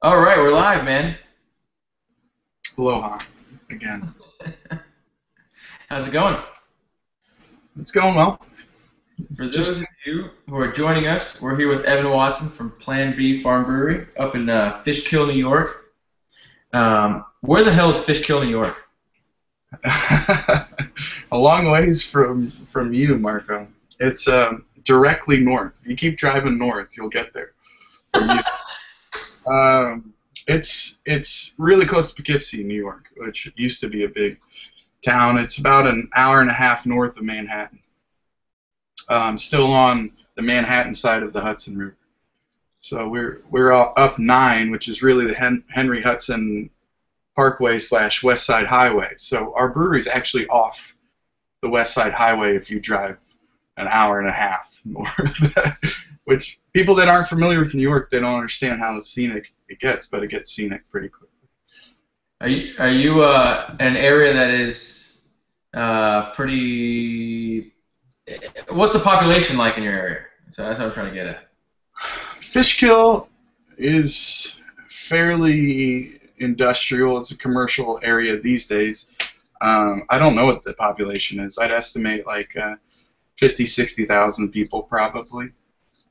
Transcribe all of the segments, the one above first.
All right, we're live, man. Aloha again. How's it going? It's going well. For Just those of you who are joining us, we're here with Evan Watson from Plan B Farm Brewery up in Fishkill, New York. Where the hell is Fishkill, New York? a long ways from you, Marco. It's directly north. You keep driving north, you'll get there. From you. It's really close to Poughkeepsie, New York, which used to be a big town. It's about an hour and a half north of Manhattan. Still on the Manhattan side of the Hudson River. So we're all up 9, which is really the Henry Hudson Parkway / West Side Highway. So our brewery's actually off the West Side Highway if you drive an hour and a half north. Which people that aren't familiar with New York, they don't understand how scenic it gets, but it gets scenic pretty quickly. Are you in an area that is pretty? What's the population like in your area? So that's what I'm trying to get at. Fishkill is fairly industrial. It's a commercial area these days. I don't know what the population is. I'd estimate like 50, 60,000 people probably.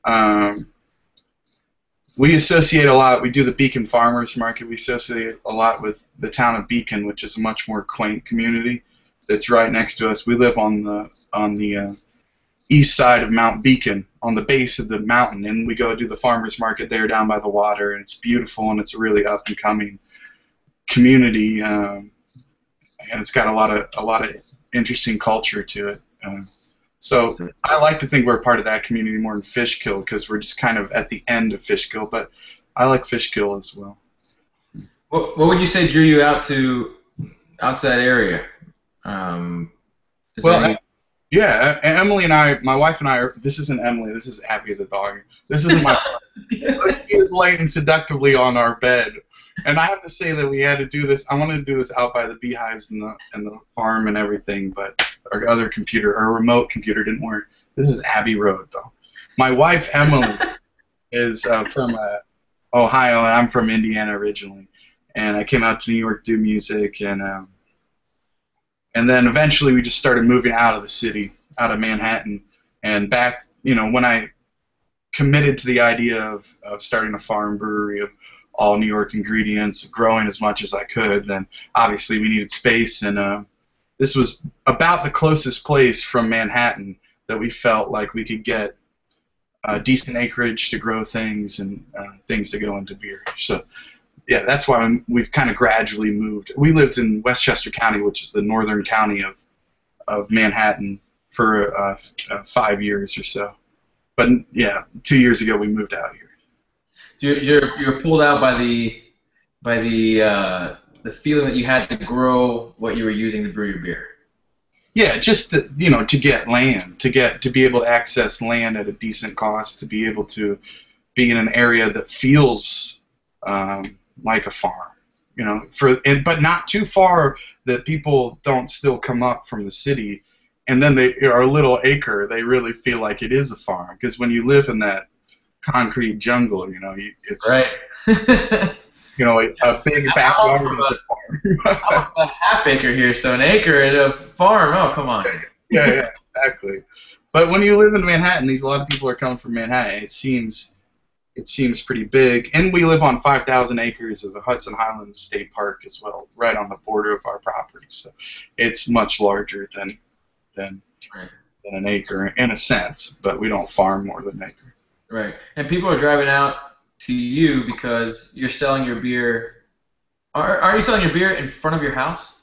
Um, we associate a lot. We do the Beacon Farmers Market. We associate a lot with the town of Beacon, which is a much more quaint community that's right next to us. We live on the east side of Mount Beacon, on the base of the mountain, and we go do the farmers market there down by the water, and it's beautiful, and it's a really up and coming community, and it's got a lot of interesting culture to it. So I like to think we're part of that community more than Fishkill because we're just kind of at the end of Fishkill, but I like Fishkill as well. What would you say drew you out to that area? Is there Well, any? yeah, Emily and I, my wife and I, this isn't Emily, this is Abby the dog. This isn't my She is laying seductively on our bed. And I have to say that we had to do this. I wanted to do this out by the beehives and the farm and everything, but our other computer, our remote computer, didn't work. This is Abbey Road, though. My wife Emily is from Ohio, and I'm from Indiana originally. And I came out to New York to do music, and then eventually we just started moving out of the city, out of Manhattan, and back. You know, when I committed to the idea of starting a farm brewery of all New York ingredients, growing as much as I could, then obviously we needed space, and this was about the closest place from Manhattan that we felt like we could get decent acreage to grow things and things to go into beer. So yeah, that's why we've kind of gradually moved. We lived in Westchester County, which is the northern county of Manhattan, for 5 years or so. But yeah, 2 years ago we moved out here. You're pulled out by the feeling that you had to grow what you were using to brew your beer. Yeah, just to get land, to be able to access land at a decent cost, to be able to be in an area that feels like a farm, but not too far that people don't still come up from the city, and then they are a little acre. They really feel like it is a farm because when you live in that concrete jungle, it's Right. a big backyard is a farm. I'm a half acre here, so an acre at a farm. Oh, come on. Yeah, exactly. But when you live in Manhattan, a lot of people are coming from Manhattan. It seems pretty big, and we live on 5,000 acres of the Hudson Highlands State Park as well, right on the border of our property. So it's much larger than Right. an acre in a sense, but we don't farm more than an acre. Right. And people are driving out to you because you're selling your beer. Are you selling your beer in front of your house?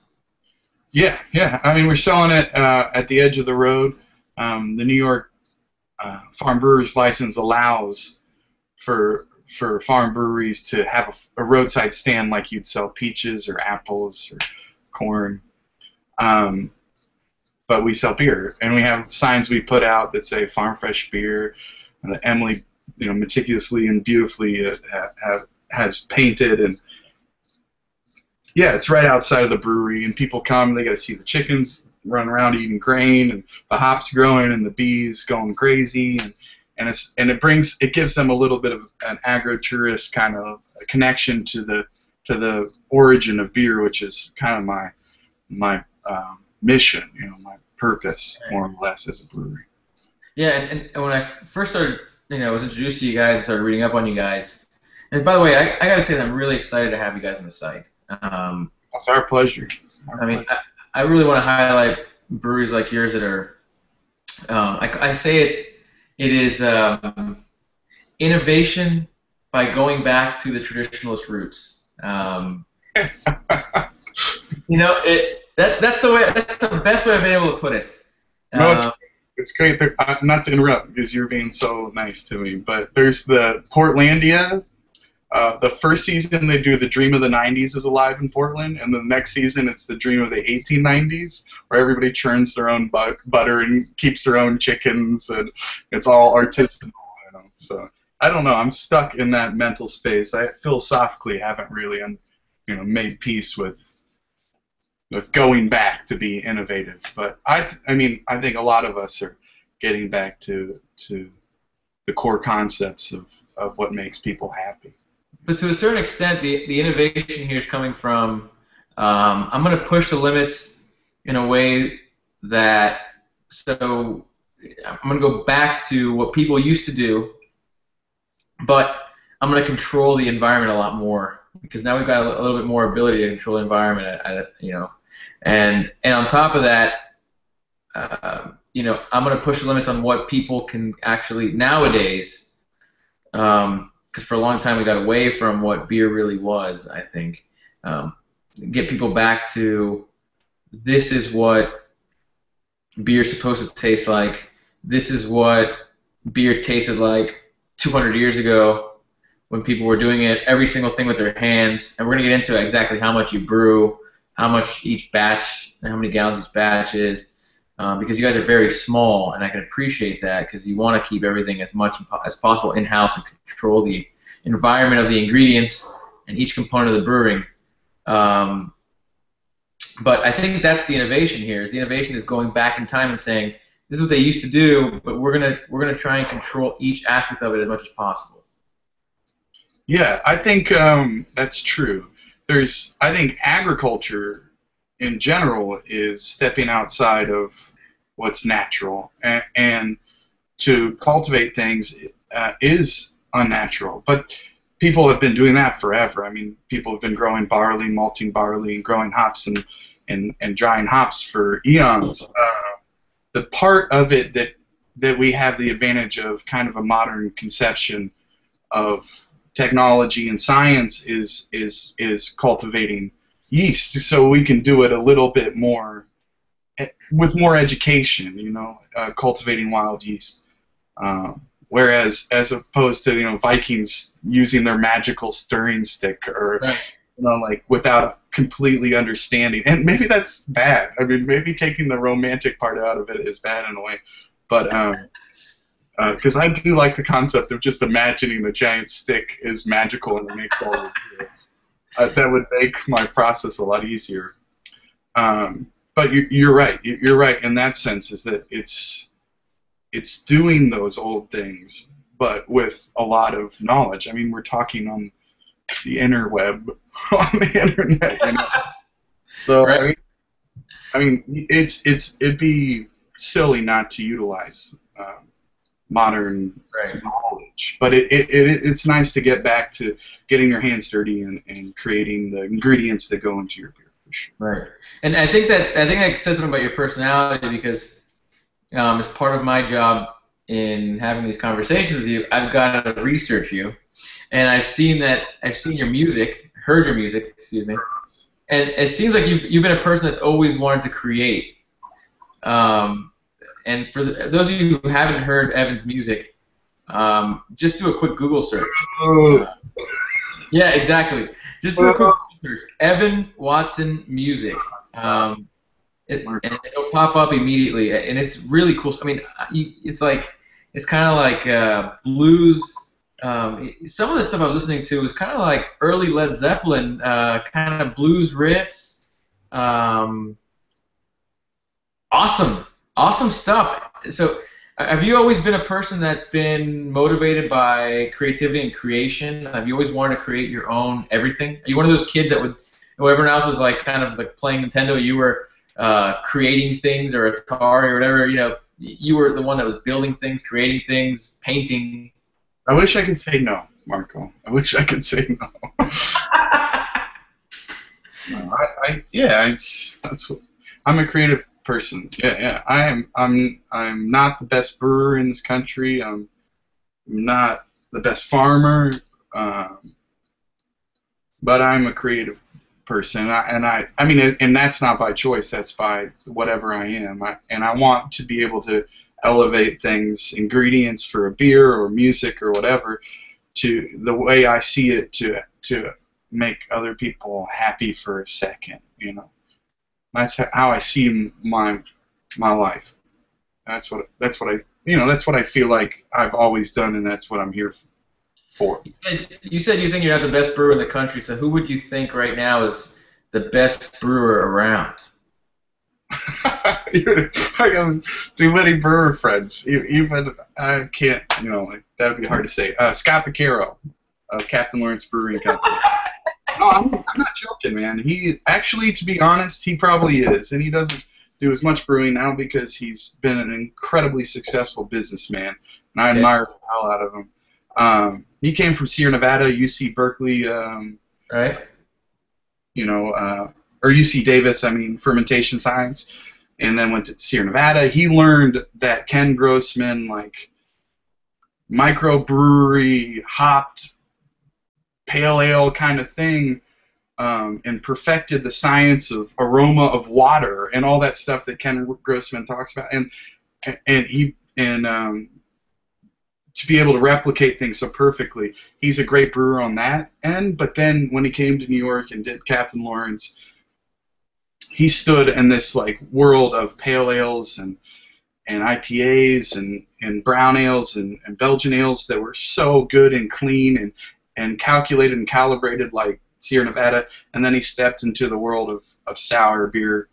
Yeah. I mean, we're selling it at the edge of the road. The New York Farm Brewer's license allows for farm breweries to have a roadside stand like you'd sell peaches or apples or corn. But we sell beer, and we have signs we put out that say "Farm Fresh Beer," and that Emily, meticulously and beautifully has painted, and yeah, it's right outside of the brewery, and people come. They got to see the chickens running around eating grain, and the hops growing, and the bees going crazy, it gives them a little bit of an agro-tourist kind of connection to the origin of beer, which is kind of my mission, my purpose, more or less, as a brewery. Yeah, and when I first started, was introduced to you guys, I started reading up on you guys. And by the way, I got to say that I'm really excited to have you guys on the site. It's our pleasure. I really want to highlight breweries like yours that are, I say it is innovation by going back to the traditionalist roots. That's the best way I've been able to put it. No, it's great. Not to interrupt because you're being so nice to me, but there's the Portlandia. The first season they do the Dream of the 90s is alive in Portland, and the next season it's the Dream of the 1890s, where everybody churns their own butter and keeps their own chickens, and it's all artisanal. So I don't know. I'm stuck in that mental space. I philosophically haven't really, made peace with going back to be innovative. But I think a lot of us are getting back to the core concepts of what makes people happy. But to a certain extent, the innovation here is coming from, I'm going to push the limits in a way that, so I'm going to go back to what people used to do, but I'm going to control the environment a lot more, because now we've got a little bit more ability to control the environment, and on top of that, I'm going to push the limits on what people can actually, nowadays, because for a long time we got away from what beer really was, I think. Get people back to, this is what beer's supposed to taste like. This is what beer tasted like 200 years ago when people were doing it, every single thing with their hands. And we're going to get into exactly how much you brew, how much each batch, and how many gallons each batch is. Because you guys are very small, and I can appreciate that, because you want to keep everything as much as possible in-house and control the environment of the ingredients and each component of the brewing. But I think that's the innovation here. The innovation is going back in time and saying, this is what they used to do, but we're gonna try and control each aspect of it as much as possible. Yeah, I think that's true. I think agriculture in general is stepping outside of what's natural, and to cultivate things is unnatural. But people have been doing that forever. I mean, people have been growing barley, malting barley, and growing hops and drying hops for eons. The part of it that we have the advantage of, kind of a modern conception of technology and science, is cultivating yeast, so we can do it a little bit more with more education, cultivating wild yeast. Whereas, as opposed to Vikings using their magical stirring stick, or right. Without completely understanding, and maybe that's bad. I mean, maybe taking the romantic part out of it is bad in a way, but because I do like the concept of just imagining the giant stick is magical and it makes all of it. That would make my process a lot easier. But you're right. You're right in that sense, is that it's doing those old things, but with a lot of knowledge. I mean, we're talking on the interweb, on the internet. So right. I mean, it'd be silly not to utilize modern knowledge, but it's nice to get back to getting your hands dirty and creating the ingredients that go into your beer. For sure. Right, and I think that says something about your personality, because as part of my job in having these conversations with you, I've got to research you, and I've seen your music, heard your music, excuse me, and it seems like you've been a person that's always wanted to create. And for those of you who haven't heard Evan's music, just do a quick Google search. Yeah, exactly. Just do a quick Google search. Evan Watson music. And it'll pop up immediately, and it's really cool. I mean, it's kind of like blues. Some of the stuff I was listening to was kind of like early Led Zeppelin, kind of blues riffs. Awesome stuff. So Have you always been a person that's been motivated by creativity and creation? Have you always wanted to create your own everything? Are you one of those kids that would, when everyone else was like kind of like playing Nintendo, you were creating things, or Atari or whatever? You know, you were the one that was building things, creating things, painting. I wish I could say no, Marco. I wish I could say no. No, that's what, I'm a creative person. Yeah, yeah. I'm not the best brewer in this country. I'm not the best farmer, um, but I'm a creative person. I mean, and that's not by choice. That's by whatever I am. And I want to be able to elevate things, ingredients for a beer or music or whatever, to the way I see it, to make other people happy for a second. You know, that's how I see my life. That's what I that's what I feel like I've always done, and that's what I'm here for. You said you think you're not the best brewer in the country, so who would you think right now is the best brewer around? I got too many brewer friends. Even I can't, like, that would be hard to say. Scott Vaccaro of Captain Lawrence Brewing Company. No, I'm not joking, man. He actually, to be honest, he probably is, and he doesn't do as much brewing now because he's been an incredibly successful businessman, and I admire the hell out of him. He came from Sierra Nevada, UC Berkeley, right? Or UC Davis, fermentation science, and then went to Sierra Nevada. He learned that Ken Grossman, like, microbrewery, hopped, pale ale kind of thing, and perfected the science of aroma of water and all that stuff that Ken Grossman talks about, and to be able to replicate things so perfectly. He's a great brewer on that end, but then when he came to New York and did Captain Lawrence, he stood in this like world of pale ales and IPAs and brown ales and Belgian ales that were so good and clean and calculated and calibrated like Sierra Nevada, and then he stepped into the world of sour beer,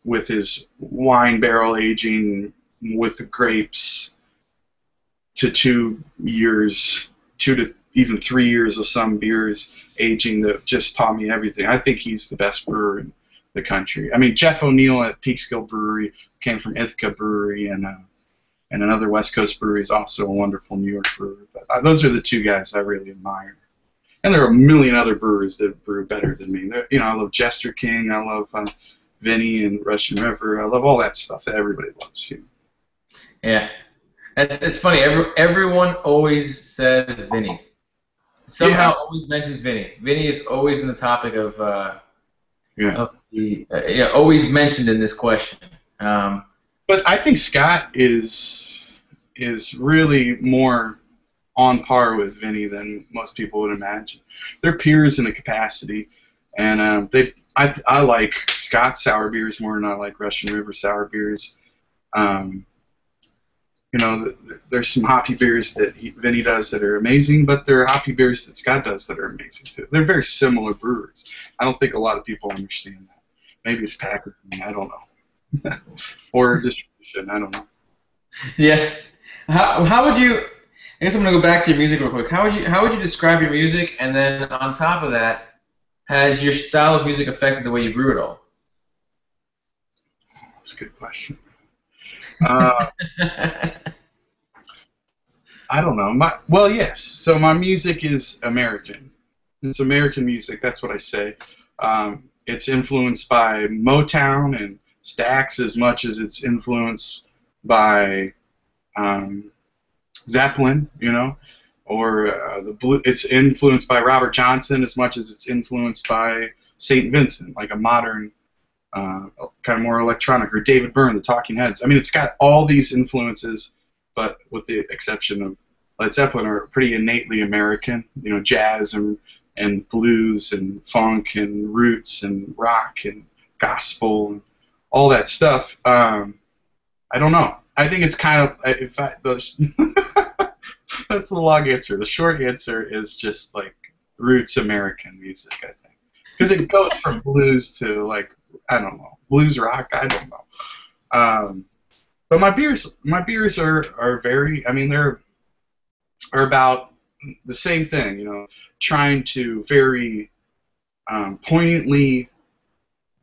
with his wine barrel aging with the grapes to 2 years, 2 to even 3 years of some beers aging that just taught me everything. I think he's the best brewer in the country. I mean, Jeff O'Neill at Peekskill Brewery came from Ithaca Brewery, and another West Coast brewery is also a wonderful New York brewer. But those are the two guys I really admire. And there are a million other brewers that brew better than me. I love Jester King. I love Vinny and Russian River. I love all that stuff that everybody loves. Yeah. It's funny. Everyone always says Vinny. Somehow always mentions Vinny. Vinny is always in the topic of always mentioned in this question. But I think Scott is really more on par with Vinny than most people would imagine. They're peers in a capacity, and I like Scott sour beers more than I like Russian River sour beers. There's some hoppy beers that Vinny does that are amazing, but there are hoppy beers that Scott does that are amazing too. They're very similar brewers. I don't think a lot of people understand that. Maybe it's packaging, I don't know, or distribution, I don't know. Yeah. How would you? I guess I'm gonna go back to your music real quick. How would you describe your music? And then on top of that, has your style of music affected the way you brew it all? That's a good question. I don't know. Yes. So my music is American. It's American music. That's what I say. It's influenced by Motown and Stax as much as it's influenced by Zeppelin, or the blue. It's influenced by Robert Johnson as much as it's influenced by St. Vincent, like a modern, kind of more electronic, or David Byrne, the Talking Heads. I mean, it's got all these influences, but with the exception of Led Zeppelin, are pretty innately American. Jazz and blues and funk and roots and rock and gospel and all that stuff. I don't know. I think it's kind of that's the long answer. The short answer is just like roots American music, I think, because it goes from blues to, like, I don't know, blues rock. I don't know. But my beers are very. I mean, they're are about the same thing. You know, trying to very poignantly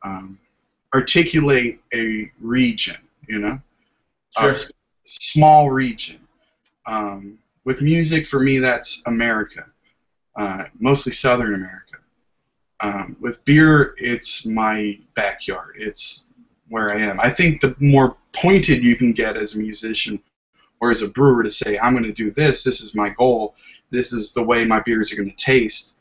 um, articulate a region. You know, a Sure. small region. With music, for me, that's America, mostly Southern America. With beer, it's my backyard. It's where I am. I think the more pointed you can get as a musician or as a brewer to say, I'm going to do this, this is my goal, this is the way my beers are going to taste,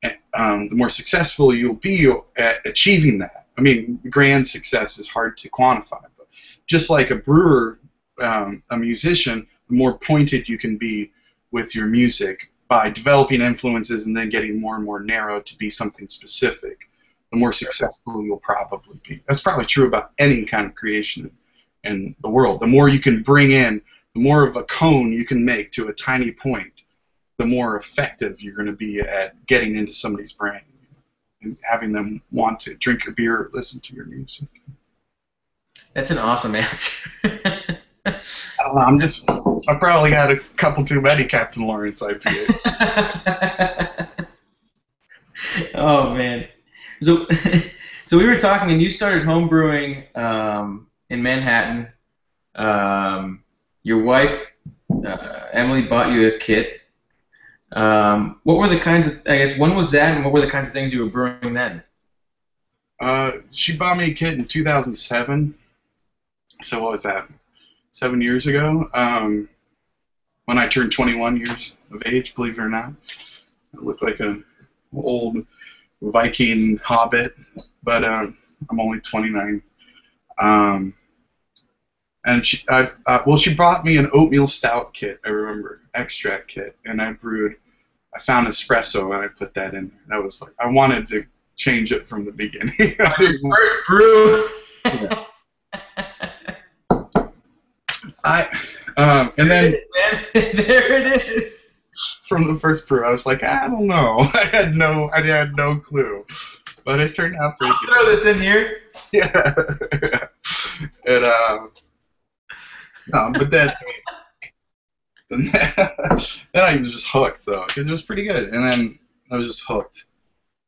the more successful you'll be at achieving that. I mean, the grand success is hard to quantify, but just like a brewer, a musician, the more pointed you can be with your music by developing influences and then getting more and more narrow to be something specific, the more successful you'll probably be. That's probably true about any kind of creation in the world. The more you can bring in, the more of a cone you can make to a tiny point, the more effective you're going to be at getting into somebody's brain and having them want to drink your beer or listen to your music. That's an awesome answer. I don't know, I probably got a couple too many Captain Lawrence IPA. Oh man. So so we were talking, and you started homebrewing in Manhattan. Your wife Emily bought you a kit. What were the kinds of, I guess, when was that, and what were the kinds of things you were brewing then? She bought me a kit in 2007. So what was that? 7 years ago. When I turned 21 years of age, believe it or not. I look like an old Viking hobbit, but I'm only 29. And she brought me an oatmeal stout kit. I remember, extract kit, and I found espresso and I put that in there. That was like, I wanted to change it from the beginning. First brew. Yeah. And then There it is. from the first brew, I was like, I don't know. I had no clue, but it turned out pretty I'll good. throw this in here. Yeah. And no, but then I was just hooked though, because it was pretty good. And then I was just hooked.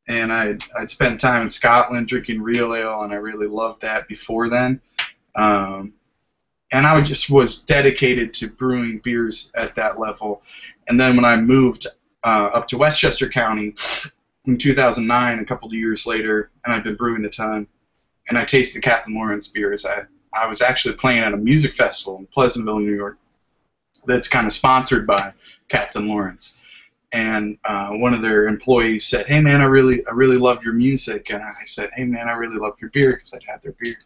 And I'd spent time in Scotland drinking real ale, and I really loved that before then. And I just was dedicated to brewing beers at that level. And then when I moved up to Westchester County in 2009, a couple of years later, and I've been brewing a ton, and I tasted Captain Lawrence beers. I was actually playing at a music festival in Pleasantville, New York, that's kind of sponsored by Captain Lawrence. And one of their employees said, "Hey man, I really love your music." And I said, "Hey man, I really love your beer," because I'd had their beer.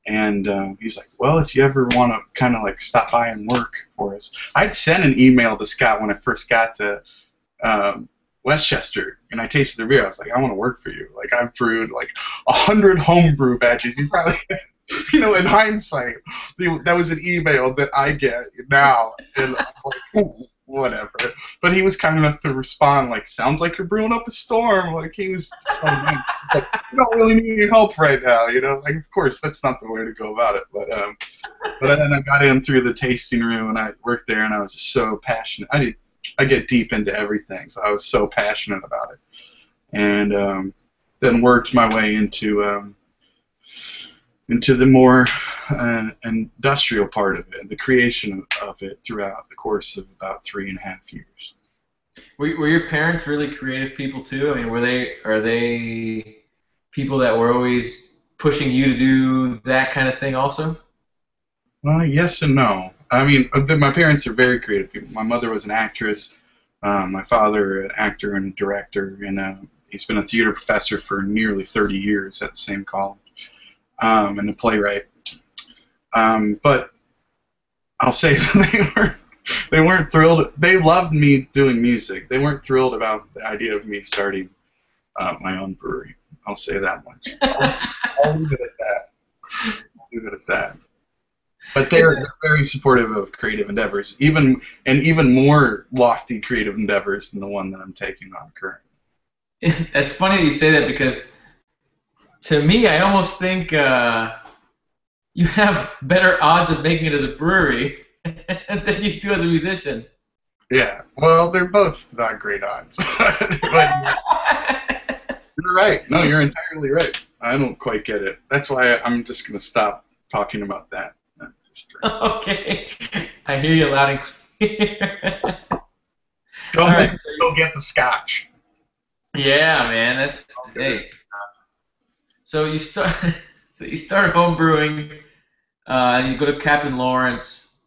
And he's like, "Well, if you ever want to kind of like stop by and work for us." I'd sent an email to Scott when I first got to Westchester, and I tasted their beer. I was like, "I want to work for you. Like, I've brewed like 100 homebrew batches." You probably, in hindsight, that was an email that I get now, and I'm like, ooh, whatever. But he was kind enough to respond like, "Sounds like you're brewing up a storm." Like, he was so nice. Like, "You don't really need any help right now, Like, of course, that's not the way to go about it. But then I got in through the tasting room, and I worked there, and I was just so passionate. I get deep into everything, so I was so passionate about it, and then worked my way into the more industrial part of it, the creation of it throughout the course of about 3.5 years. Were your parents really creative people too? I mean, are they people that were always pushing you to do that kind of thing also? Well, yes and no. I mean, my parents are very creative people. My mother was an actress. My father, an actor and a director, and he's been a theater professor for nearly 30 years at the same college, and a playwright. But I'll say that they weren't thrilled. They loved me doing music. They weren't thrilled about the idea of me starting my own brewery. I'll say that much. I'll leave it at that. But they're very supportive of creative endeavors, even more lofty creative endeavors than the one that I'm taking on currently. It's funny that you say that, because to me, I almost think you have better odds of making it as a brewery than you do as a musician. Yeah. Well, they're both not great odds. But you're right. No, you're entirely right. I don't quite get it. That's why I'm just gonna stop talking about that. Just drink. Okay, I hear you loud and clear. Go All make right, so go get the scotch. yeah, man, that's hey. So you start, so you start home brewing, and you go to Captain Lawrence.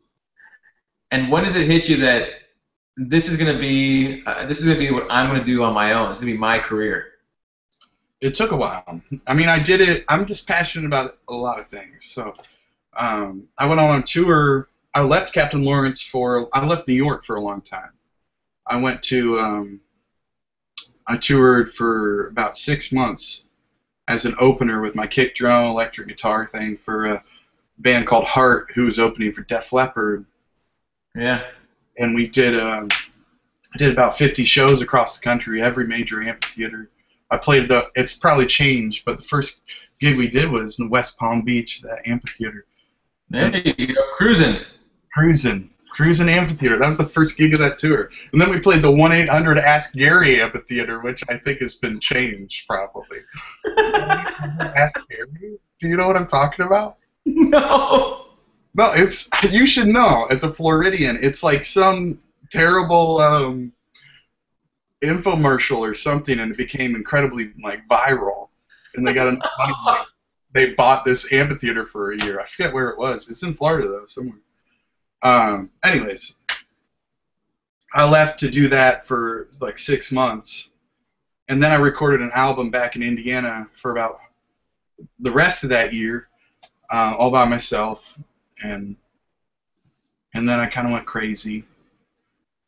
And when does it hit you that this is gonna be what I'm gonna do on my own? It's gonna be my career. It took a while. I mean, I did it. I'm just passionate about a lot of things. So I went on a tour. I left Captain Lawrence for. I left New York for a long time. I went to. I toured for about 6 months as an opener with my kick drum, electric guitar thing for a band called Heart, who was opening for Def Leppard, Yeah. and we did. I did about 50 shows across the country, every major amphitheater. I played the. It's probably changed, but the first gig we did was in West Palm Beach, that amphitheater. And There you go, cruising. Cruising Amphitheater. That was the first gig of that tour. And then we played the 1-800 Ask Gary Amphitheater, which I think has been changed probably. Ask Gary? Do you know what I'm talking about? No. No, it's you should know as a Floridian. It's like some terrible infomercial or something, and it became incredibly like viral. And they got enough money. They bought this amphitheater for a year. I forget where it was. It's in Florida though, somewhere. Anyways, I left to do that for like 6 months, and then I recorded an album back in Indiana for about the rest of that year, all by myself, and and then I kind of went crazy,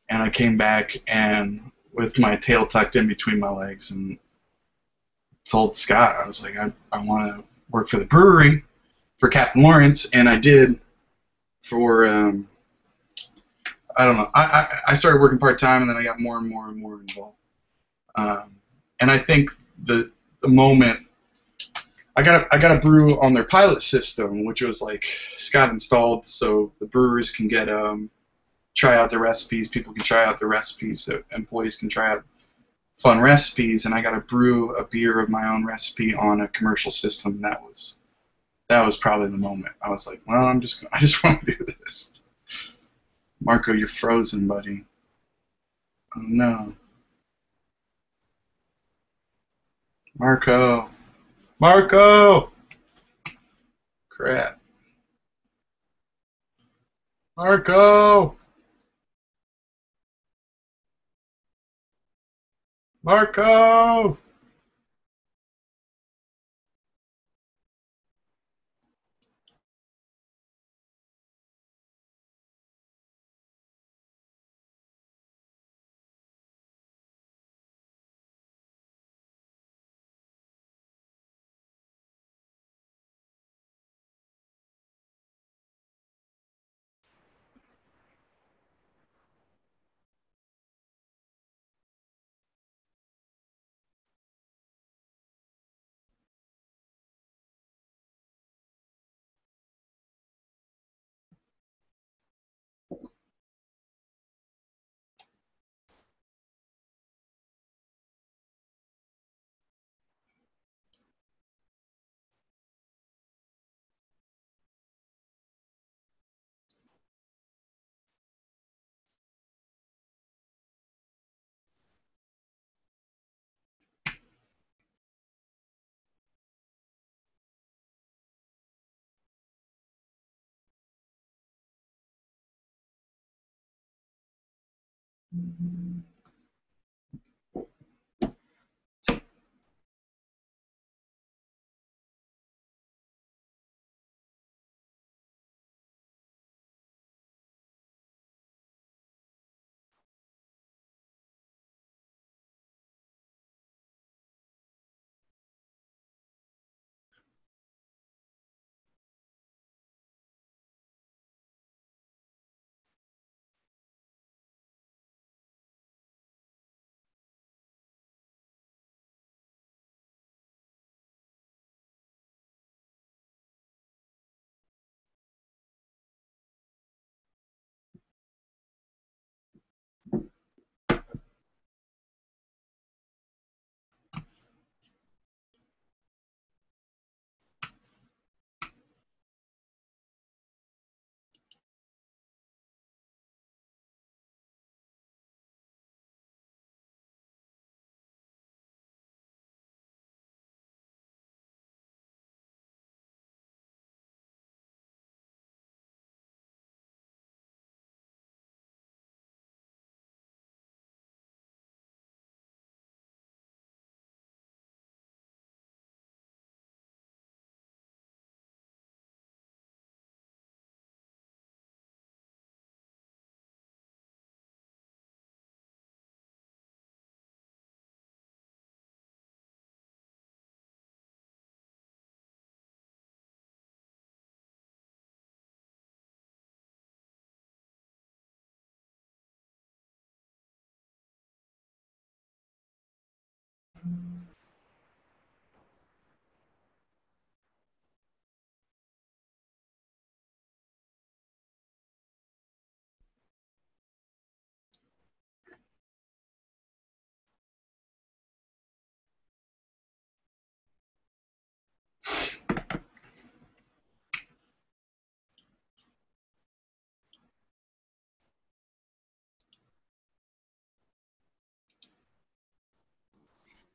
and I came back and with my tail tucked in between my legs and told Scott I was like I want to work for the brewery for Captain Lawrence, and I did for I don't know. I started working part time, and then I got more and more and more involved. And I think the moment I got a brew on their pilot system, which was like Scott installed, so the brewers can get try out the recipes. People can try out the recipes. The employees can try out fun recipes, and I got to brew a beer of my own recipe on a commercial system. That was probably the moment. I was like, well, I just want to do this. Marco, you're frozen, buddy. Oh no, Marco. Marco! Crap. Marco! Marco!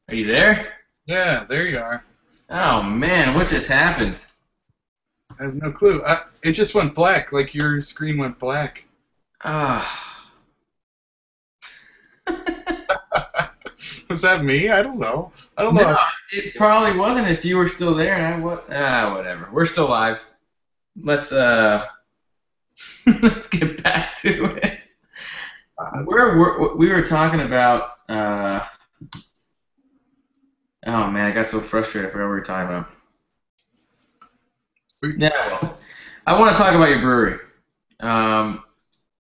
Are you there? Yeah, there you are. Oh man, what just happened? I have no clue. It just went black, like your screen went black. Ah. Was that me? I don't know. I don't No, know. it probably wasn't if you were still there. And whatever. We're still live. Let's let's get back to it. We were talking about. Oh man, I got so frustrated. I forgot what we were talking about. Yeah, well, I want to talk about your brewery. I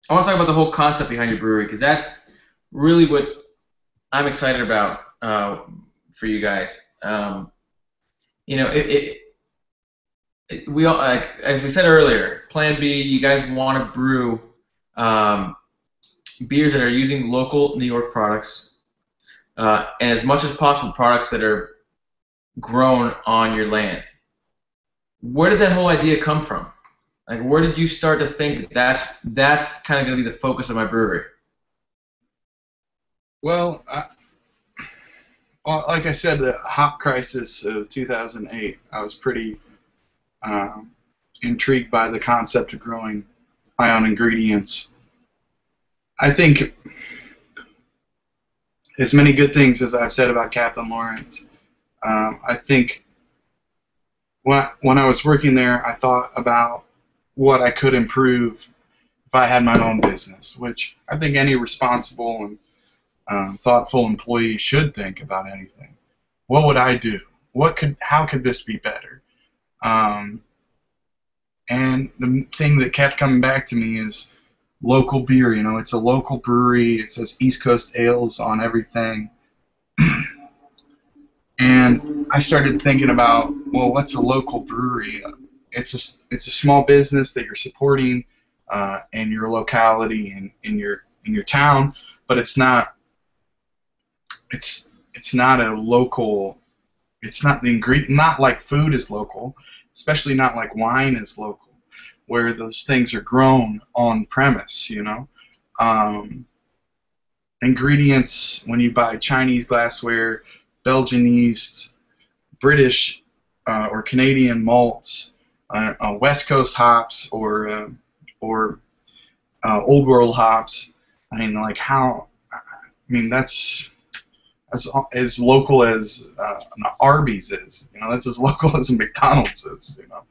want to talk about the whole concept behind your brewery because that's really what I'm excited about for you guys. You know, we all like as we said earlier. Plan B, you guys want to brew um, beers that are using local New York products and as much as possible products that are grown on your land. Where did that whole idea come from? Like, where did you start to think that's kind of going to be the focus of my brewery? Well, like I said, the hop crisis of 2008, I was pretty um, intrigued by the concept of growing my own ingredients. I think as many good things as I've said about Captain Lawrence, I think when I was working there, I thought about what I could improve if I had my own business, which I think any responsible and thoughtful employee should think about anything. What would I do? How could this be better? Um, and the thing that kept coming back to me is local beer. You know, it's a local brewery. It says East Coast Ales on everything. And I started thinking about, well, what's a local brewery? It's a small business that you're supporting in your locality and in your town, but it's not a local. It's not the ingredient. Not like food is local, especially not like wine is local, where those things are grown on premise. You know, um, ingredients when you buy Chinese glassware, Belgian yeast, British or Canadian malts, West Coast hops, or Old World hops. I mean, like how? I mean, that's as local as an Arby's is. You know, that's as local as a McDonald's is. You know,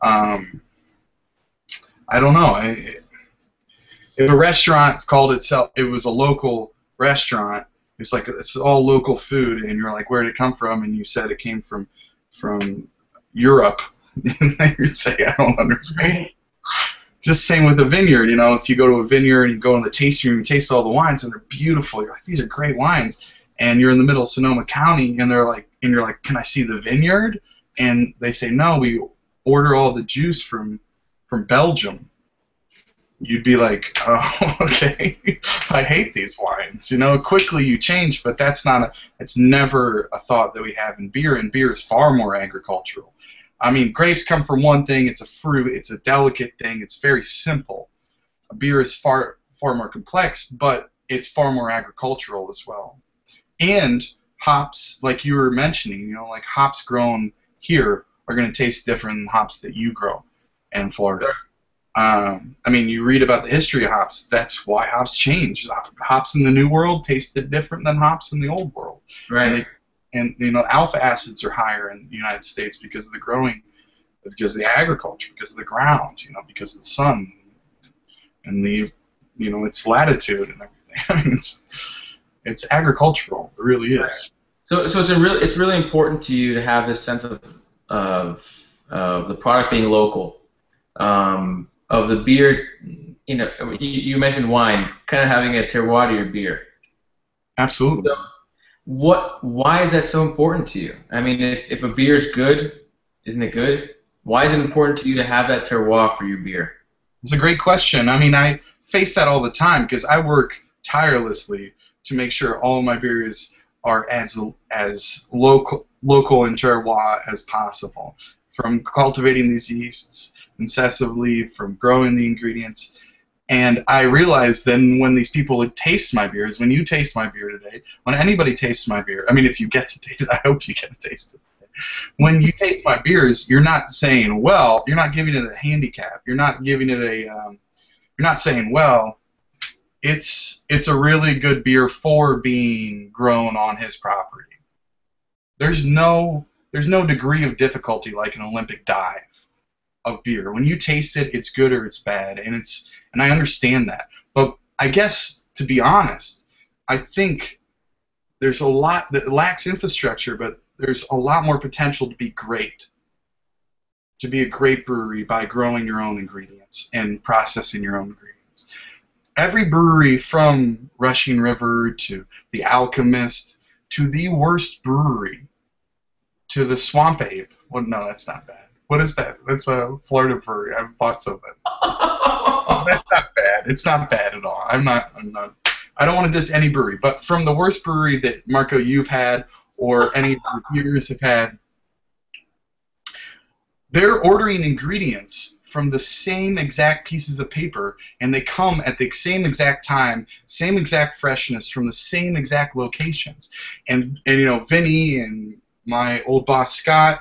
um, I don't know. If a restaurant called itself, it was a local restaurant. It's like it's all local food, and you're like, where did it come from? And you said it came from Europe. And you'd say, I don't understand. Just same with a vineyard. You know, if you go to a vineyard and you go in the tasting room, you taste all the wines, and they're beautiful. You're like, these are great wines. And you're in the middle of Sonoma County, and you're like, can I see the vineyard? And they say, no, we order all the juice from Belgium. You'd be like, oh, okay, I hate these wines. You know, quickly you change, but it's never a thought that we have in beer, and beer is far more agricultural. I mean, grapes come from one thing, it's a fruit, it's a delicate thing, it's very simple. A beer is far more complex, but it's far more agricultural as well. And hops, like you were mentioning, you know, like hops grown here are going to taste different than hops that you grow in Florida. I mean, you read about the history of hops. That's why hops change. Hops in the New World tasted different than hops in the Old World. Right. And you know, alpha acids are higher in the United States because of the growing, because of the agriculture, because of the ground, you know, because of the sun, and its latitude and everything. I mean, it's agricultural. It really is. Right. So it's really important to you to have this sense of the product being local. Of the beer, you know, you mentioned wine, kind of having a terroir to your beer. Absolutely. So why is that so important to you? I mean, if a beer is good, isn't it good? Why is it important to you to have that terroir for your beer? It's a great question. I mean, I face that all the time because I work tirelessly to make sure all of my beers are as local and terroir as possible. From cultivating these yeasts incessantly, from growing the ingredients, And I realized then when these people would taste my beers, when you taste my beer today, when anybody tastes my beer, I mean, if you get to taste, I hope you get to taste it. When you taste my beers, you're not saying, well, you're not giving it a handicap. You're not giving it a, you're not saying, well, it's a really good beer for being grown on his property. There's no degree of difficulty like an Olympic dive of beer. When you taste it, it's good or it's bad, and I understand that. But I guess, to be honest, I think there's a lot that lacks infrastructure, but there's a lot more potential to be great. To be a great brewery by growing your own ingredients and processing your own ingredients. Every brewery from Rushing River to the Alchemist to the worst brewery to the Swamp Ape. Well, no, that's not bad. What is that? That's a Florida brewery. I've bought some of it. That's not bad. It's not bad at all. I'm not. I don't want to diss any brewery, but from the worst brewery that Marco you've had or any of your viewers have had, they're ordering ingredients from the same exact pieces of paper, and they come at the same exact time, same exact freshness from the same exact locations. And you know, Vinny and my old boss Scott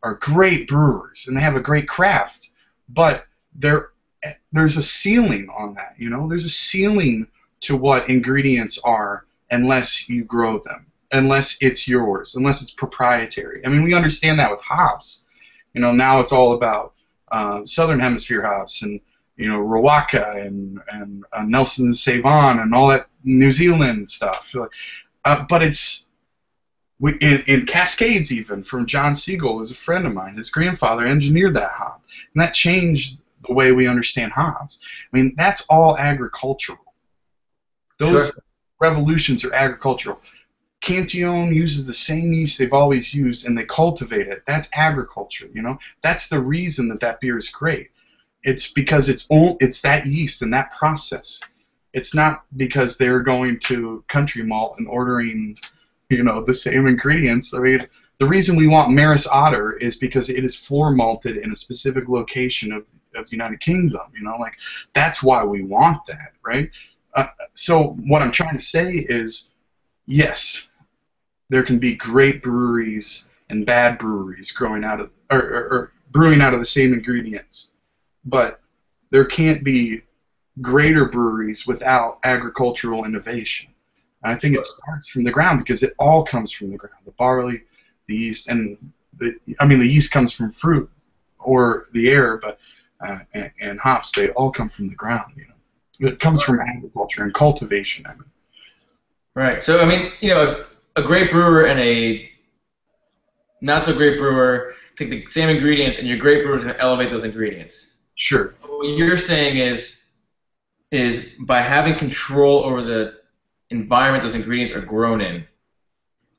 are great brewers, and they have a great craft, but there's a ceiling on that. You know, there's a ceiling to what ingredients are unless you grow them, unless it's yours, unless it's proprietary. I mean, we understand that with hops. You know, now it's all about Southern Hemisphere hops and, you know, Rawaka and Nelson Sauvin and all that New Zealand stuff. But it's in Cascades, even from John Siegel, was a friend of mine. His grandfather engineered that hop, and that changed the way we understand hops. I mean, that's all agricultural. Those revolutions are agricultural. Cantillon uses the same yeast they've always used, and they cultivate it. That's agriculture, you know. That's the reason that beer is great. It's because it's that yeast and that process. It's not because they're going to Country Malt and ordering, you know, the same ingredients. I mean, the reason we want Maris Otter is because it is floor malted in a specific location of the United Kingdom. You know, like that's why we want that, right? So what I'm trying to say is, yes, there can be great breweries and bad breweries growing out of or brewing out of the same ingredients, but there can't be greater breweries without agricultural innovation. And I think it starts from the ground because it all comes from the ground. The barley, the yeast, and the yeast comes from fruit or the air, but and hops, they all come from the ground. You know, it comes from agriculture and cultivation. I mean. Right. So I mean, you know, a great brewer and a not so great brewer take the same ingredients, and your great brewer is going to elevate those ingredients. Sure. What you're saying is by having control over the environment those ingredients are grown in,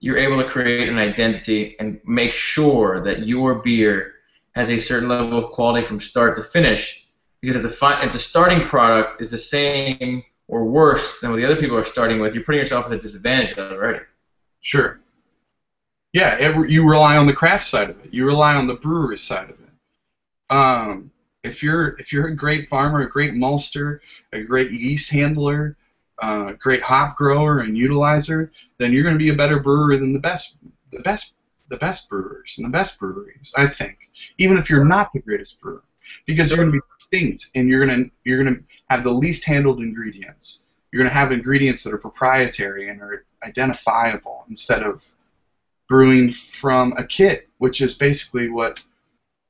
you're able to create an identity and make sure that your beer has a certain level of quality from start to finish. Because if the starting product is the same or worse than what the other people are starting with, you're putting yourself at a disadvantage already. Sure. Yeah, you rely on the craft side of it. You rely on the brewery side of it. If you're a great farmer, a great maltster, a great yeast handler, a great hop grower and utilizer, then you're going to be a better brewer than the best brewers and the best breweries, I think. Even if you're not the greatest brewer, because you're going to be distinct and you're going to have the least handled ingredients. You're going to have ingredients that are proprietary and are identifiable instead of brewing from a kit, which is basically what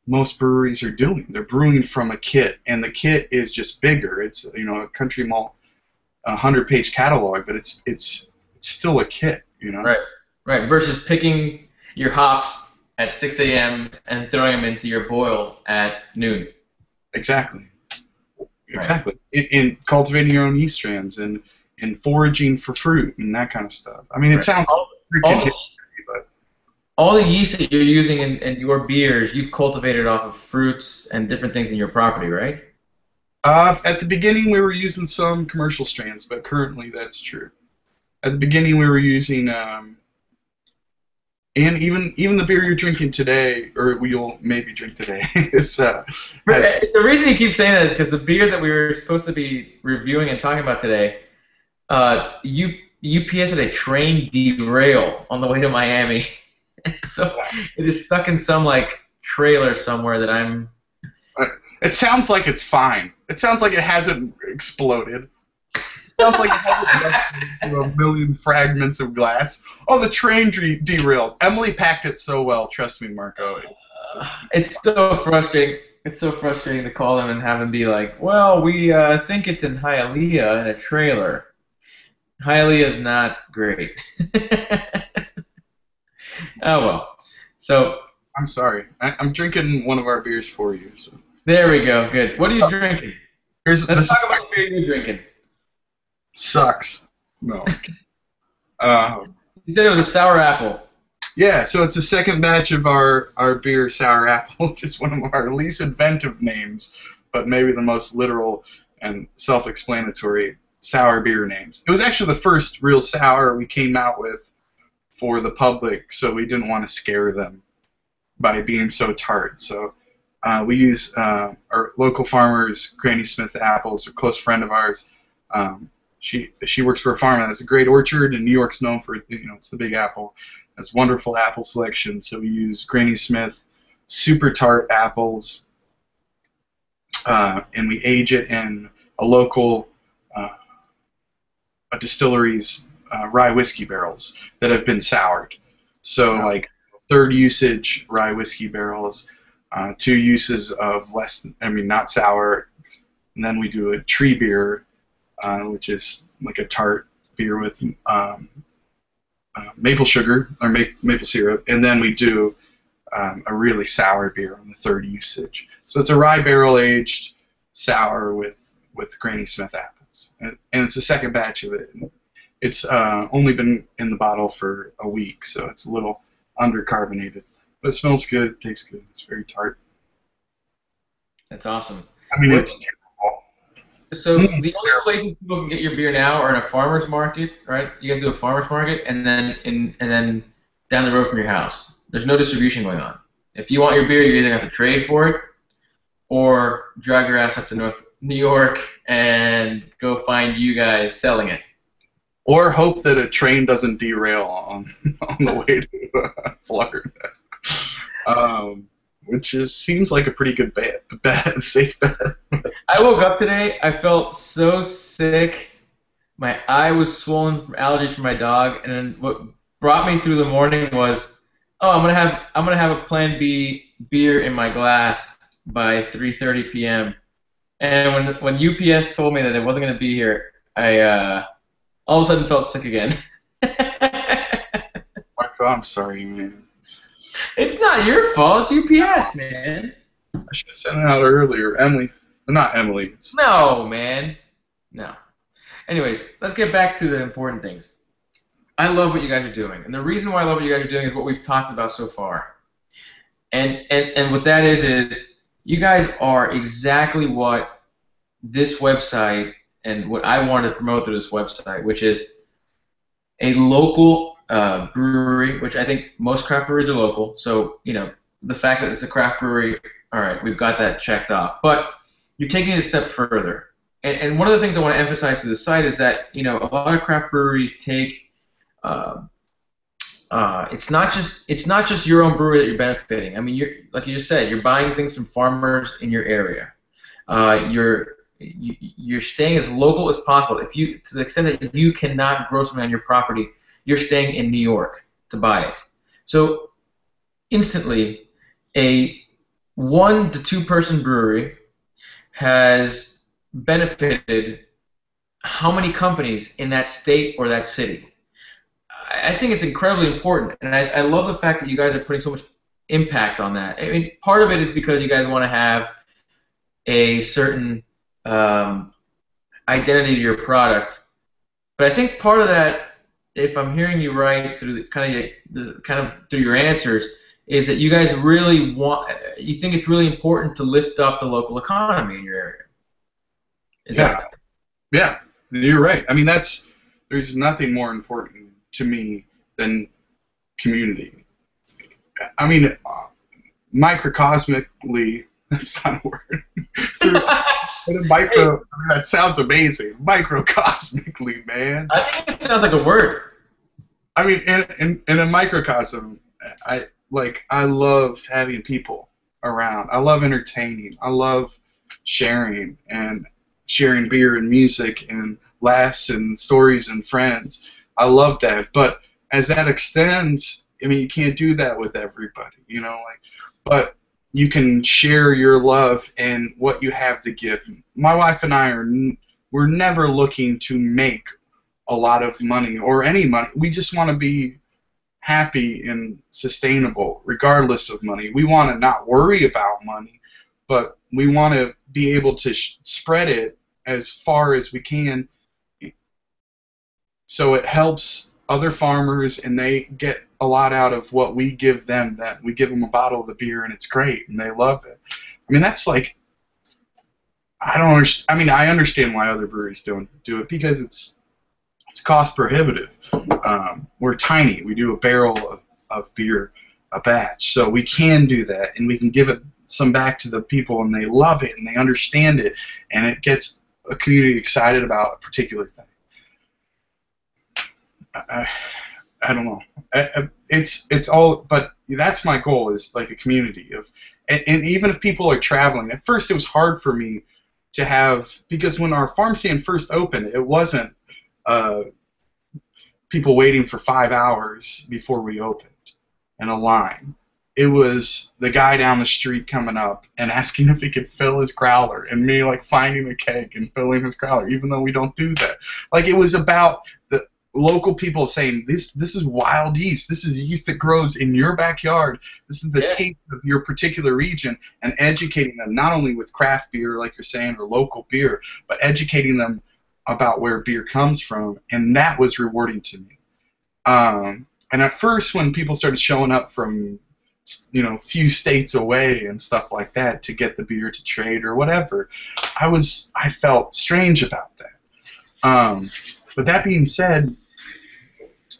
most breweries are doing. They're brewing from a kit, and the kit is just bigger. It's, you know, a Country Malt 100-page catalog, but it's still a kit, you know. Right. Versus picking your hops at 6 a.m. and throwing them into your boil at noon. Exactly. In cultivating your own yeast strands and foraging for fruit and that kind of stuff. I mean, it sounds freaking but all the yeast that you're using in your beers, you've cultivated off of fruits and different things in your property, right? At the beginning, we were using some commercial strains, but currently that's true. At the beginning, we were using And even the beer you're drinking today, or you'll maybe drink today, is has The reason you keep saying that is because the beer that we were supposed to be reviewing and talking about today, UPS had a train derail on the way to Miami, so it is stuck in some like trailer somewhere that I'm. it sounds like it's fine. It sounds like it hasn't exploded. Sounds like it hasn't busted into a million fragments of glass. Oh, the train derailed. Emily packed it so well. Trust me, Marco. It's so frustrating. It's so frustrating to call them and have them be like, "Well, we think it's in Hialeah in a trailer." Hialeah is not great. Oh well. So I'm sorry. I'm drinking one of our beers for you. So there we go. Good. What are you drinking? here's Let's this talk about the beer you're drinking. sucks. No. You said it was a sour apple. Yeah, so it's the second batch of our beer, Sour Apple, which is one of our least inventive names, but maybe the most literal and self-explanatory sour beer names. It was actually the first real sour we came out with for the public, so we didn't want to scare them by being so tart. So we use our local farmers, Granny Smith Apples, a close friend of ours. She works for a farm that has a great orchard, and New York's known for, it's the Big Apple. Has wonderful apple selection, so we use Granny Smith super tart apples, and we age it in a local a distillery's rye whiskey barrels that have been soured. So like third usage rye whiskey barrels, 2 uses of not sour, and then we do a tree beer, which is like a tart beer with maple sugar or maple syrup, and then we do a really sour beer on the third usage. So it's a rye barrel aged sour with Granny Smith apples, and it's the second batch of it. It's only been in the bottle for a week, so it's a little undercarbonated, but it smells good, tastes good. It's very tart. That's awesome. I mean, it's terrible. So the only places people can get your beer now are in a farmer's market, right? You guys do a farmer's market, and then down the road from your house. There's no distribution going on. If you want your beer, you either have to trade for it, or drive your ass up to North New York and go find you guys selling it. Or hope that a train doesn't derail on the way to Florida. Which seems like a pretty good safe bet. I woke up today. I felt so sick. My eye was swollen from allergies from my dog, and then what brought me through the morning was, oh, I'm gonna have a Plan B beer in my glass by 3:30 p.m. And when UPS told me that it wasn't gonna be here, I all of a sudden felt sick again. Marco, I'm sorry, man. It's not your fault. It's UPS, man. I should have sent it out earlier. Not Emily. No, man. No. Anyways, let's get back to the important things. I love what you guys are doing, and the reason why I love what you guys are doing is what we've talked about so far. And what that is you guys are exactly what this website and what I wanted to promote through this website, which is a local brewery, which I think most craft breweries are local. So, the fact that it's a craft brewery, all right, we've got that checked off. But you're taking it a step further. And one of the things I want to emphasize to the site is that, a lot of craft breweries take, it's not just your own brewery that you're benefiting. I mean, like you just said, you're buying things from farmers in your area. You're staying as local as possible. To the extent that you cannot grow something on your property, you're staying in New York to buy it. So instantly, a 1 to 2 person brewery has benefited how many companies in that state or that city? I think it's incredibly important, and I love the fact that you guys are putting so much impact on that. I mean, part of it is because you guys want to have a certain identity to your product, but I think part of that, if I'm hearing you right through through your answers, is that you guys you think it's really important to lift up the local economy in your area. Yeah, you're right. I mean, there's nothing more important to me than community. I mean, microcosmically, that's not a word. Through, Hey, that sounds amazing. Microcosmically, man. I think it sounds like a word. I mean, in a microcosm, I love having people around. I love entertaining. I love sharing beer and music and laughs and stories and friends. I love that. But as that extends, I mean, you can't do that with everybody, you know. But you can share your love and what you have to give. My wife and I we're never looking to make a lot of money or any money. We just want to be happy and sustainable regardless of money. We want to not worry about money, but we want to be able to spread it as far as we can so it helps other farmers and they get a lot out of what we give them. That we give them a bottle of the beer and it's great and they love it. I mean, that's like, I don't understand. I mean, I understand why other breweries don't do it because it's cost prohibitive. We're tiny. We do a barrel of beer a batch, so we can do that, and we can give it some back to the people, and they love it, and they understand it, and it gets a community excited about a particular thing. I don't know. It's all, but that's my goal, is like a community of, and even if people are traveling. At first, it was hard for me to have, because when our farm stand first opened, it wasn't people waiting for 5 hours before we opened in a line. It was the guy down the street coming up and asking if he could fill his growler, and me like finding a keg and filling his growler, even though we don't do that. Like, it was about the local people saying, this is wild yeast. This is yeast that grows in your backyard. This is the taste of your particular region, and educating them not only with craft beer, like you're saying, or local beer, but educating them about where beer comes from, and that was rewarding to me. And at first, when people started showing up from, you know, few states away and stuff like that to get the beer to trade or whatever, I felt strange about that. But that being said,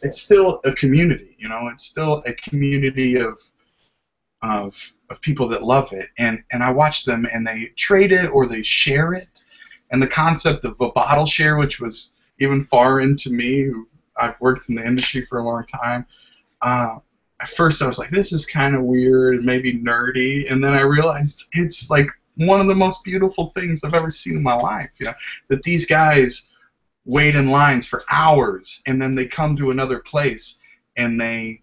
it's still a community, you know. It's still a community of people that love it, and I watch them, and they trade it or they share it. And the concept of a bottle share, which was even foreign to me, I've worked in the industry for a long time. At first I was like, this is kind of weird, maybe nerdy, and then I realized it's like one of the most beautiful things I've ever seen in my life. You know, that these guys wait in lines for hours, and then they come to another place, and they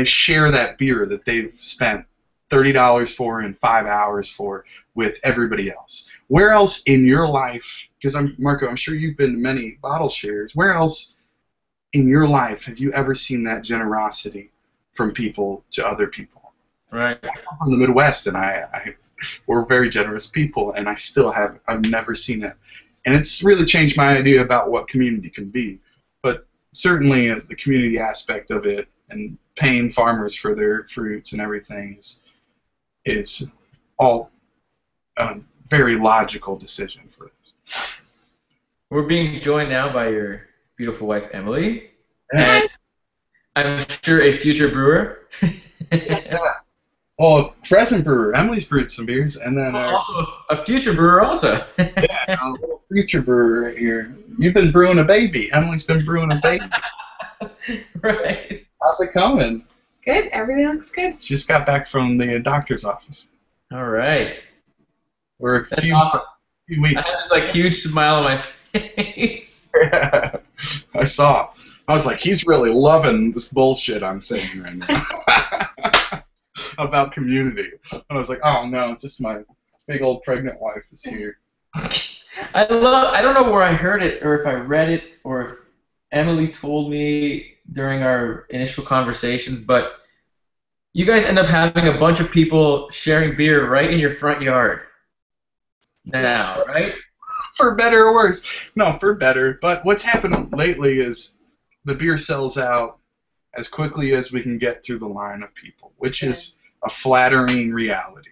share that beer that they've spent $30 for and 5 hours for with everybody else. Where else in your life, because Marco, I'm sure you've been to many bottle shares, where else in your life have you ever seen that generosity from people to other people? Right. I come from the Midwest, and we're very generous people, and I've never seen it. And it's really changed my idea about what community can be. But certainly the community aspect of it and paying farmers for their fruits and everything is all a very logical decision for us. We're being joined now by your beautiful wife, Emily, Yeah. and I'm sure a future brewer. Yeah. Well, present brewer. Emily's brewed some beers, and then Also a future brewer also. yeah, a little future brewer right here. You've been brewing a baby. Emily's been brewing a baby. Right. How's it coming? Good. Everything looks good. She just got back from the doctor's office. All right. We're a That's few awesome. I weeks. had this like huge smile on my face. I saw. I was like, he's really loving this bullshit I'm saying right now about community. And I was like, oh no, just my big old pregnant wife is here. I don't know where I heard it or if I read it or if Emily told me during our initial conversations, but you guys end up having a bunch of people sharing beer right in your front yard now, right? For better or worse. No, for better. But what's happened lately is the beer sells out as quickly as we can get through the line of people, which is a flattering reality.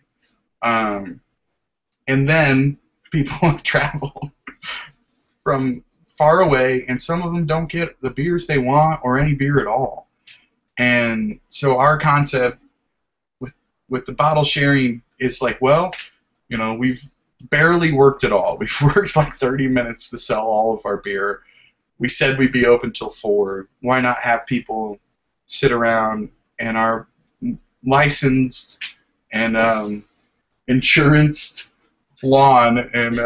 And then people have traveled from far away, and some of them don't get the beers they want or any beer at all. And so our concept with the bottle sharing is like, well, we've barely worked at all. We've worked like 30 minutes to sell all of our beer. We said we'd be open till 4. Why not have people sit around in our licensed and insuranced lawn and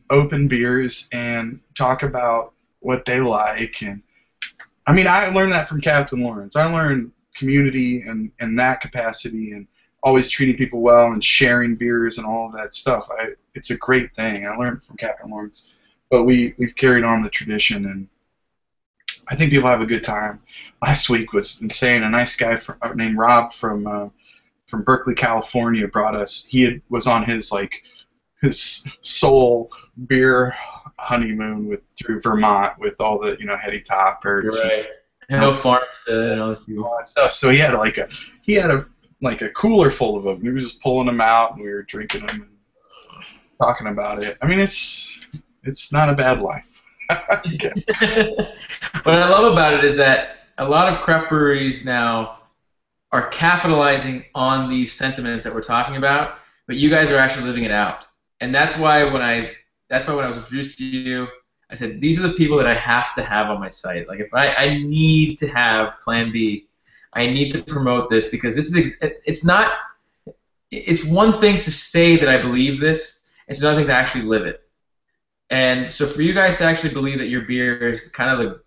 open beers and talk about what they like. And I mean, I learned that from Captain Lawrence. I learned community and that capacity and always treating people well and sharing beers and all of that stuff. It's a great thing. I learned from Captain Lawrence, but we've carried on the tradition, and I think people have a good time. Last week was insane. A nice guy named Rob from Berkeley, California, brought us. Was on his soul beer honeymoon through Vermont with all the heady toppers. Right. And no Farmstead and all this people. All that stuff. So he had a cooler full of them. He was just pulling them out, and we were drinking them and talking about it. I mean, it's not a bad life. What I love about it is that a lot of craft breweries now are capitalizing on these sentiments that we're talking about, but you guys are actually living it out. And that's why when I was introduced to you, I said, these are the people that I have to have on my site. Like, if I need to have Plan B, I need to promote this, because it's one thing to say that I believe this, it's another thing to actually live it. And so for you guys to actually believe that your beer is kind of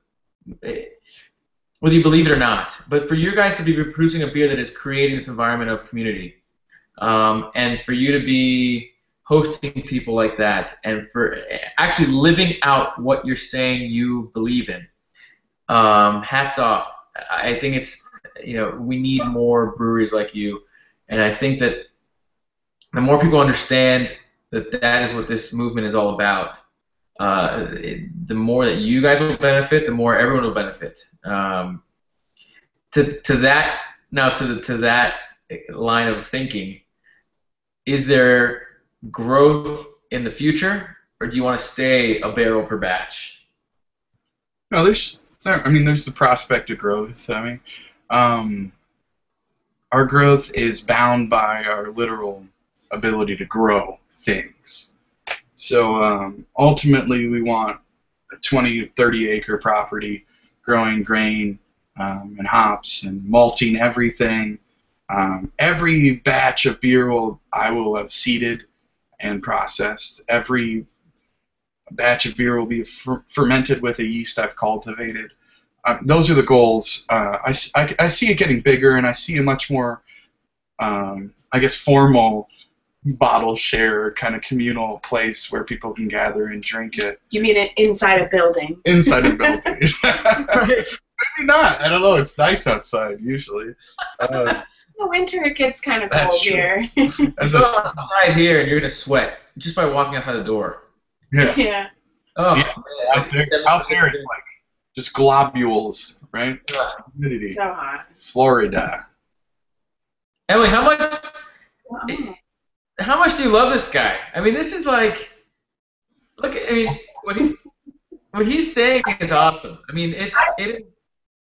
whether you believe it or not, but for you guys to be producing a beer that is creating this environment of community, and for you to be hosting people like that, and for actually living out what you're saying you believe in, hats off. I think we need more breweries like you, and I think that the more people understand that is what this movement is all about, the more that you guys will benefit, the more everyone will benefit. To that line of thinking, is there growth in the future, or do you want to stay a barrel per batch? No, there's the prospect of growth. I mean, our growth is bound by our literal ability to grow things. So ultimately, we want a 20 to 30 acre property growing grain and hops and malting everything. Every batch of beer I will have seeded and processed. Every batch of beer will be fermented with a yeast I've cultivated. Those are the goals. I see it getting bigger, and I see a much more, formal bottle share kind of communal place where people can gather and drink it. You mean it inside a building? Inside a building. Right. Maybe not. I don't know. It's nice outside usually. In the winter it gets kind of cold here. As you go outside here, and you're gonna sweat just by walking outside the door. Yeah. Yeah. Oh. Yeah. Out there it's like just globules, right? Humidity. So hot. Florida. Emily, how much do you love this guy? I mean, this is like, what he's saying is awesome. I mean,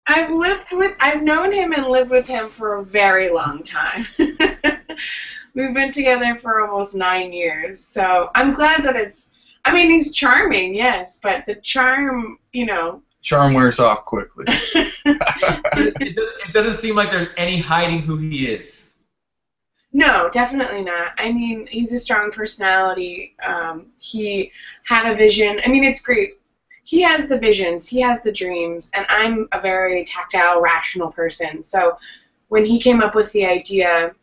I've known him and lived with him for a very long time. We've been together for almost 9 years, so I'm glad that he's charming, yes, but the charm, Charm wears off quickly. It doesn't seem like there's any hiding who he is. No, definitely not. I mean, he's a strong personality. He had a vision. I mean, it's great. He has the visions. He has the dreams. And I'm a very tactile, rational person. So when he came up with the idea,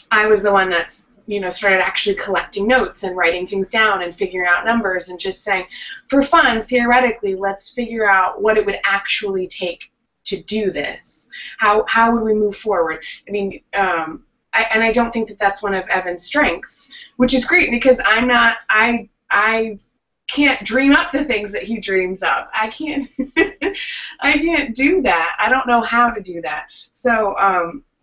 I was the one that's, started actually collecting notes and writing things down and figuring out numbers and just saying, for fun, theoretically, let's figure out what it would actually take to do this. How would we move forward? I mean, I don't think that that's one of Evan's strengths, which is great because I can't dream up the things that he dreams up. I can't do that. I don't know how to do that. So,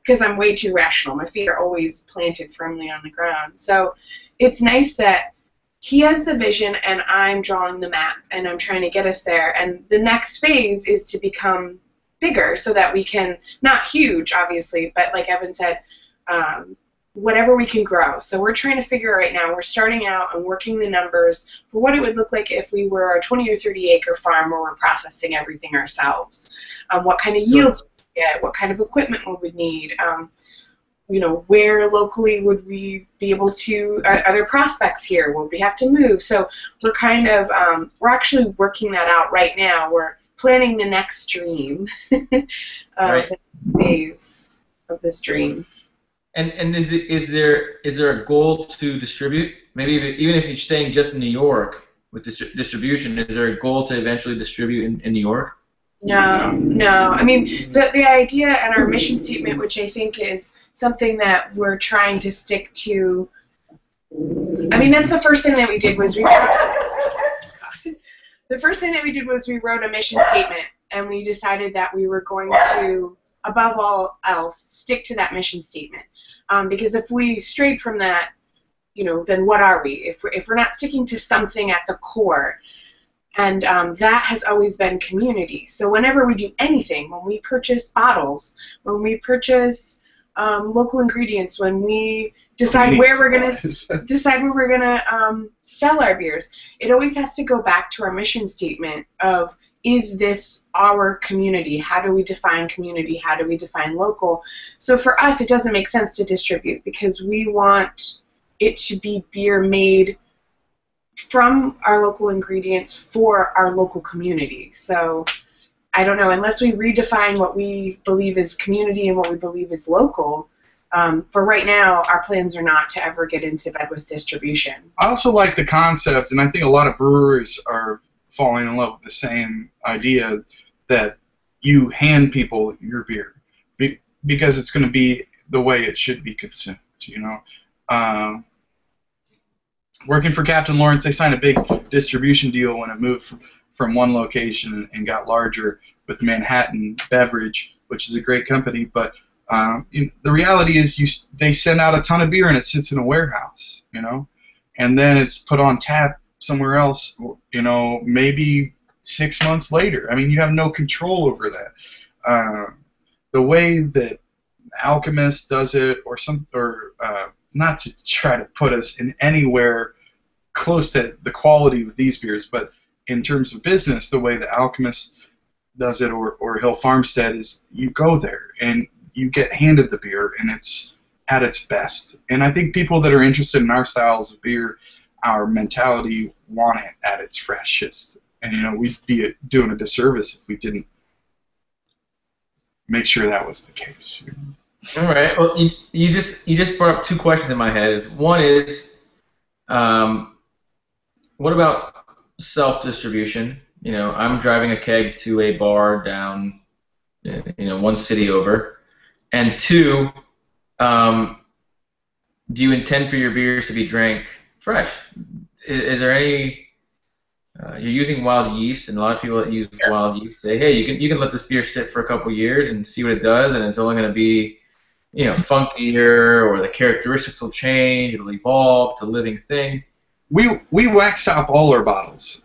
because I'm way too rational. My feet are always planted firmly on the ground. So it's nice that he has the vision, and I'm drawing the map, and I'm trying to get us there. And the next phase is to become bigger so that we can, not huge, obviously, but like Evan said, whatever we can grow. So we're trying to figure right now, we're starting out and working the numbers for what it would look like if we were a 20 or 30 acre farm where we're processing everything ourselves. What kind of yields would we get? What kind of equipment would we need? Where locally would we be able to, are there prospects here? Would we have to move? So we're kind of, we're actually working that out right now. We're planning the next dream, Right. the next phase of this dream. And is there a goal to distribute? Maybe even if you're staying just in New York with distribution, is there a goal to eventually distribute in New York? No. I mean, the idea and our mission statement, which I think is something that we're trying to stick to. I mean, that's the first thing that we did was we wrote a mission statement, and we decided that we were going to, above all else, stick to that mission statement. Because if we strayed from that, then what are we? If we're not sticking to something at the core. And that has always been community. So whenever we do anything, when we purchase bottles, when we purchase local ingredients, when we decide where we're gonna sell our beers, it always has to go back to our mission statement of, is this our community? How do we define community? How do we define local? So for us, it doesn't make sense to distribute because we want it to be beer made from our local ingredients for our local community. So I don't know, unless we redefine what we believe is community and what we believe is local, for right now, our plans are not to ever get into bed with distribution. I also like the concept, and I think a lot of brewers are falling in love with the same idea, that you hand people your beer because it's going to be the way it should be consumed, Working for Captain Lawrence, they signed a big distribution deal when it moved from one location and got larger with Manhattan Beverage, which is a great company. But the reality is they send out a ton of beer and it sits in a warehouse, and then it's put on tap somewhere else, maybe 6 months later. I mean, you have no control over that. The way that Alchemist does it, or not to try to put us in anywhere close to the quality of these beers, but in terms of business, the way the Alchemist does it, or Hill Farmstead, is you go there and you get handed the beer and it's at its best. And I think people that are interested in our styles of beer, our mentality, want it at its freshest. And we'd be doing a disservice if we didn't make sure that was the case. All right. Well, you just brought up two questions in my head. One is, what about self-distribution? I'm driving a keg to a bar down, one city over. And two, do you intend for your beers to be drank fresh? Is there any? You're using wild yeast, and a lot of people that use wild yeast say, hey, you can let this beer sit for a couple years and see what it does, and it's only going to be funkier, or the characteristics will change, it'll evolve to a living thing. We wax top all our bottles.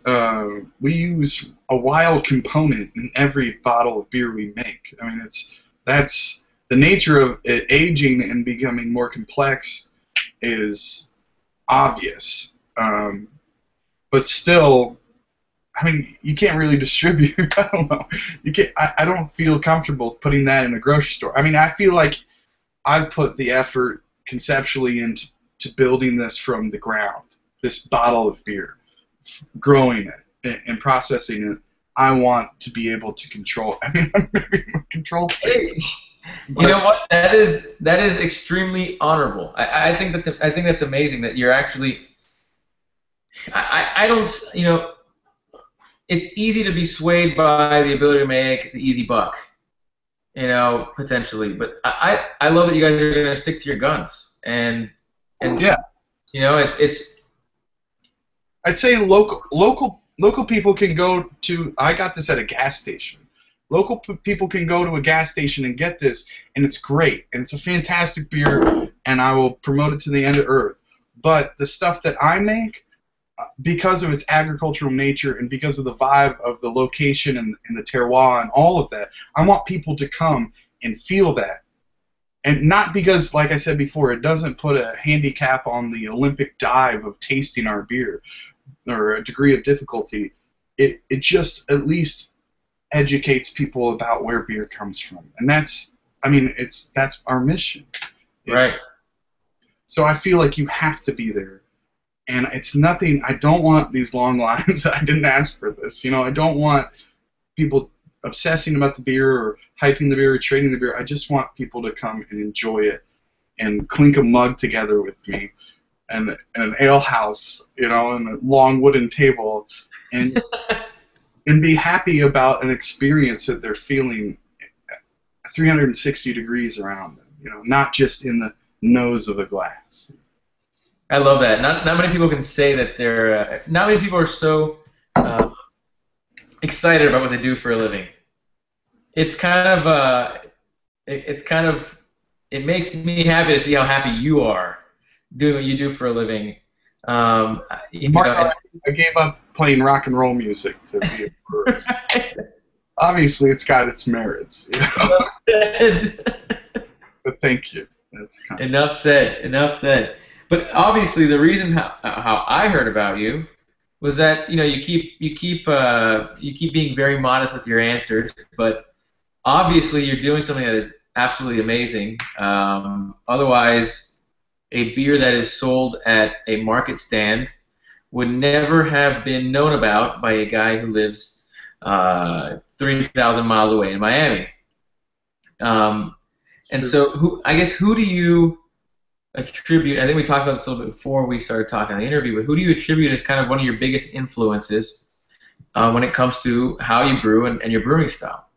We use a wild component in every bottle of beer we make. I mean, that's the nature of it aging and becoming more complex is obvious. But still, I mean, you can't really distribute. I don't know. I don't feel comfortable putting that in a grocery store. I mean, I feel like I've put the effort conceptually into building this from the ground, this bottle of beer, growing it and processing it. I want to be able to control. I mean, I'm maybe a control freak. You know what? That is extremely honorable. I think that's amazing that you're actually. I don't. It's easy to be swayed by the ability to make the easy buck. Potentially, but I love that you guys are going to stick to your guns and yeah. It's. I'd say local people can go to. I got this at a gas station. Local people can go to a gas station and get this, and it's great, and it's a fantastic beer, and I will promote it to the end of earth. But the stuff that I make, because of its agricultural nature and because of the vibe of the location and the terroir and all of that, I want people to come and feel that. And not because, like I said before, it doesn't put a handicap on the Olympic dive of tasting our beer or a degree of difficulty. It just at least educates people about where beer comes from. And that's our mission. Right. So I feel like you have to be there. And it's nothing, I don't want these long lines. I didn't ask for this. I don't want people obsessing about the beer or hyping the beer or trading the beer. I just want people to come and enjoy it and clink a mug together with me and an ale house, and a long wooden table and and be happy about an experience that they're feeling 360 degrees around them, not just in the nose of a glass. I love that. Not many people can say that they're. Not many people are so excited about what they do for a living. It's kind of. It makes me happy to see how happy you are doing what you do for a living. I gave up playing rock and roll music to be a brewer. Obviously, it's got its merits. But thank you. That's kind of... Enough said. Enough said. But obviously, the reason how I heard about you was that you keep being very modest with your answers, but obviously you're doing something that is absolutely amazing. Otherwise, a beer that is sold at a market stand would never have been known about by a guy who lives 3,000 miles away in Miami. And so, who do you attribute? I think we talked about this a little bit before we started talking in the interview, but who do you attribute as kind of one of your biggest influences when it comes to how you brew and your brewing style?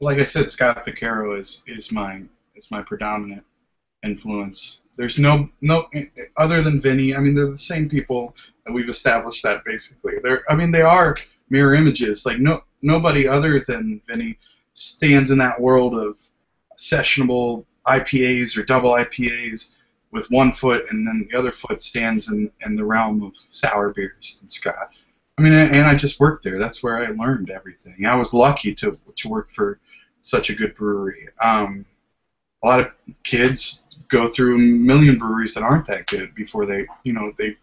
Like I said, Scott Vaccaro is my predominant influence. There's no other than Vinny. I mean, they're the same people, and we've established that basically. They are mirror images. Like nobody other than Vinny stands in that world of sessionable IPAs or double IPAs with one foot, and then the other foot stands in the realm of sour beers and Scott. And I just worked there. That's where I learned everything. I was lucky to work for such a good brewery. A lot of kids go through a million breweries that aren't that good before they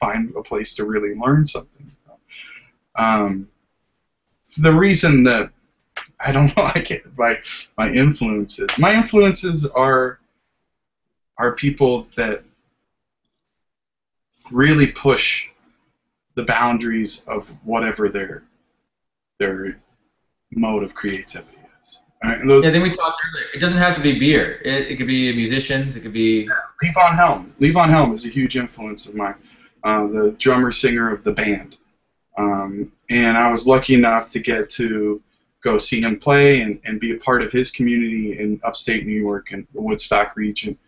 find a place to really learn something. The reason that I don't know, I can't, my influences. My influences are people that really push the boundaries of whatever their mode of creativity is. I think we talked earlier. It doesn't have to be beer. It could be musicians. It could be. Levon Helm. Levon Helm is a huge influence of mine. The drummer singer of the band, and I was lucky enough to get to go see him play and be a part of his community in upstate New York and the Woodstock region.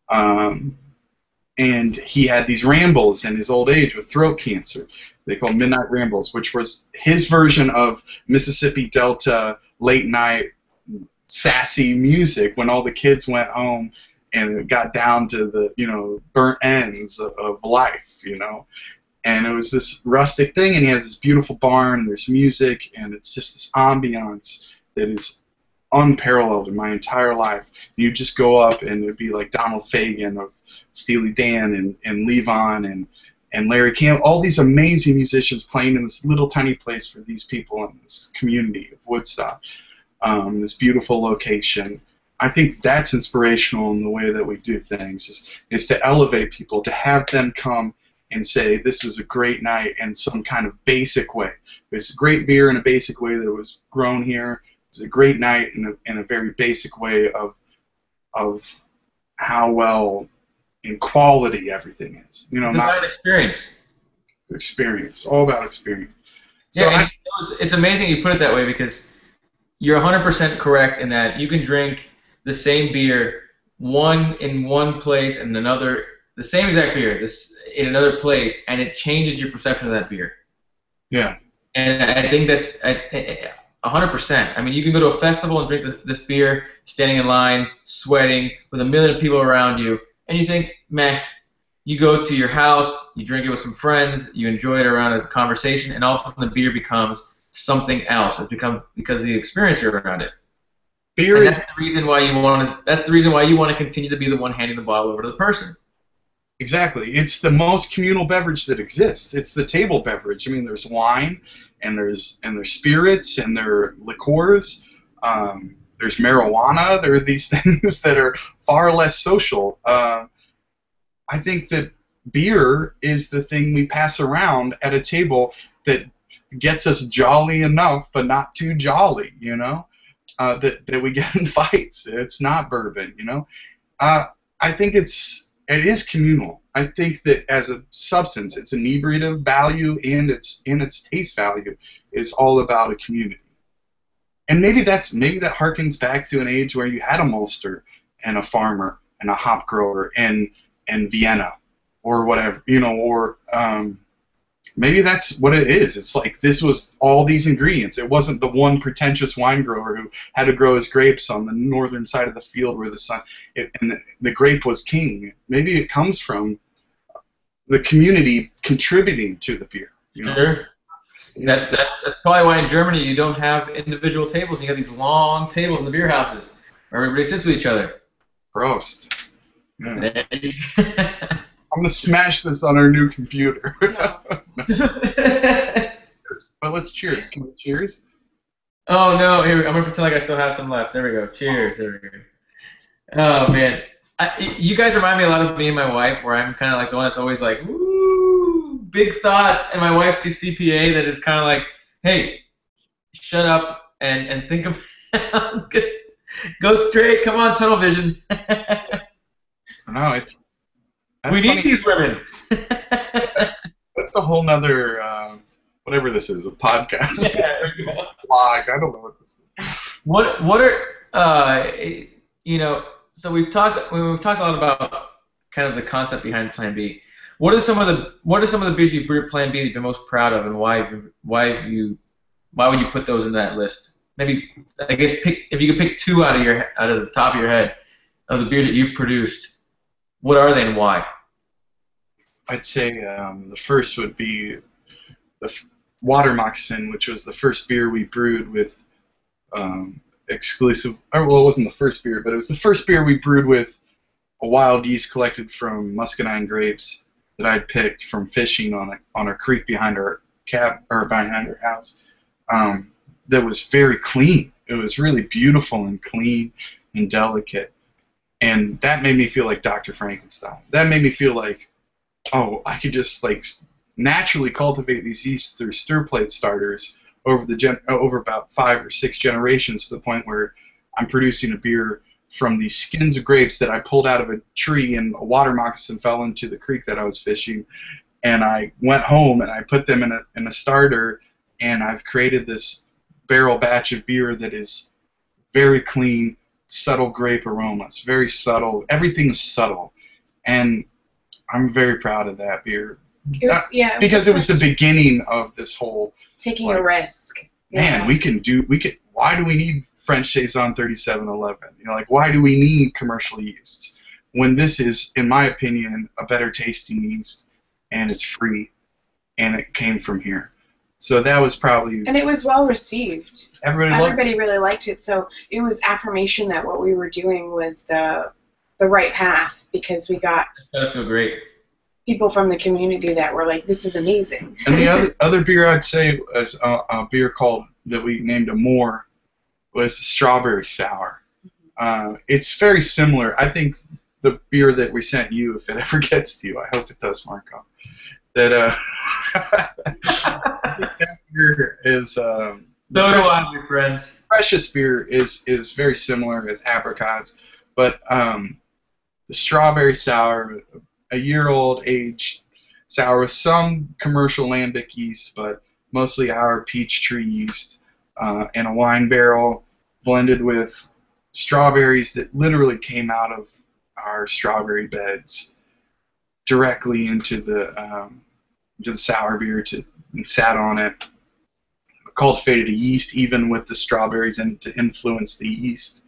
And he had these rambles in his old age with throat cancer. They called Midnight Rambles, which was his version of Mississippi Delta late night sassy music when all the kids went home and it got down to the burnt ends of life, And it was this rustic thing, and he has this beautiful barn, there's music, and it's just this ambiance that is unparalleled in my entire life. You just go up, and it'd be like Donald Fagen of Steely Dan and Levon and Larry Campbell, all these amazing musicians playing in this little tiny place for these people in this community of Woodstock, this beautiful location. I think that's inspirational in the way that we do things, is to elevate people, to have them come and say, this is a great night in some kind of basic way. It's a great beer in a basic way that was grown here. It's a great night in a very basic way of how well in quality everything is. It's about experience. Experience, all about experience. So it's amazing you put it that way, because you're 100% correct in that you can drink the same beer, one in one place and another. The same exact beer in another place, and it changes your perception of that beer. Yeah. And I think that's 100%. I mean, you can go to a festival and drink this beer, standing in line, sweating, with a million people around you, and you think, meh. you go to your house, you drink it with some friends, you enjoy it around as a conversation, and all of a sudden the beer becomes something else. It's become because of the experience you're around it. Beer And is that's the reason why you want to. That's the reason why you want to continue to be the one handing the bottle over to the person. exactly. It's the most communal beverage that exists. It's the table beverage. I mean, there's wine, and there's spirits, and there are liqueurs. There's marijuana. There are these things that are far less social. I think that beer is the thing we pass around at a table that gets us jolly enough, but not too jolly. You know, that we get in fights. It's not bourbon. You know, I think it is communal. I think that as a substance, its inebriative value and its taste value is all about a community. And maybe that harkens back to an age where you had a maltster and a farmer and a hop grower and Vienna or whatever, you know, or maybe that's what it is. It's like this was all these ingredients. It wasn't the one pretentious wine grower who had to grow his grapes on the northern side of the field where the sun and the grape was king. Maybe it comes from the community contributing to the beer. You know? Sure. That's probably why in Germany you don't have individual tables. You have these long tables in the beer houses where everybody sits with each other. Prost. Yeah. Yeah. I'm gonna smash this on our new computer. No. But let's cheers. Can we cheers? Oh no! Here, I'm gonna pretend like I still have some left. There we go. Cheers. There we go. Oh man, you guys remind me a lot of me and my wife, where I'm kind of like the one that's always like, "Woo, big thoughts," and my wife's the CPA that is kind of like, "Hey, shut up and think of go straight. Come on, tunnel vision." No, we need these women. That's a whole nother whatever this is, a podcast. Yeah. Blog. I don't know what this is. What are you know? So we've talked a lot about kind of the concept behind Plan B. What are some of the beers you brewed Plan B that you're most proud of, and why would you put those in that list? Maybe I guess if you could pick two out of the top of your head of the beers that you've produced. What are they and why? I'd say the first would be the Water Moccasin, which was the first beer we brewed with exclusive. Well, it wasn't the first beer, but it was the first beer we brewed with a wild yeast collected from muscadine grapes that I'd picked from fishing on a creek behind our behind our house. That was very clean. It was really beautiful and clean and delicate. And that made me feel like Dr. Frankenstein. That made me feel like, oh, I could just like naturally cultivate these yeasts through stir plate starters over about 5 or 6 generations to the point where I'm producing a beer from these skins of grapes that I pulled out of a tree and a water moccasin fell into the creek that I was fishing. And I went home and I put them in a starter, and I've created this barrel batch of beer that is very clean, subtle grape aromas, very subtle. Everything is subtle, and I'm very proud of that beer. Because it was the beginning of this whole taking a risk. Man, we can. Why do we need French Saison 3711? You know, like why do we need commercial yeasts when this is, in my opinion, a better tasting yeast, and it's free, and it came from here. So that was probably. And it was well received. Everybody really liked it. So it was affirmation that what we were doing was the right path, because we got. That feel great. People from the community that were like, "This is amazing." And the other beer I'd say was a beer that we named Amore, was Strawberry Sour. It's very similar. I think the beer that we sent you, if it ever gets to you, I hope it does, Marco. That that beer is. So do I, my friend. Precious beer is very similar as apricots, but the Strawberry Sour, a year-old aged sour with some commercial lambic yeast, but mostly our peach tree yeast, in a wine barrel blended with strawberries that literally came out of our strawberry beds directly into the sour beer and sat on it. Cultivated a yeast even with the strawberries in it to influence the yeast.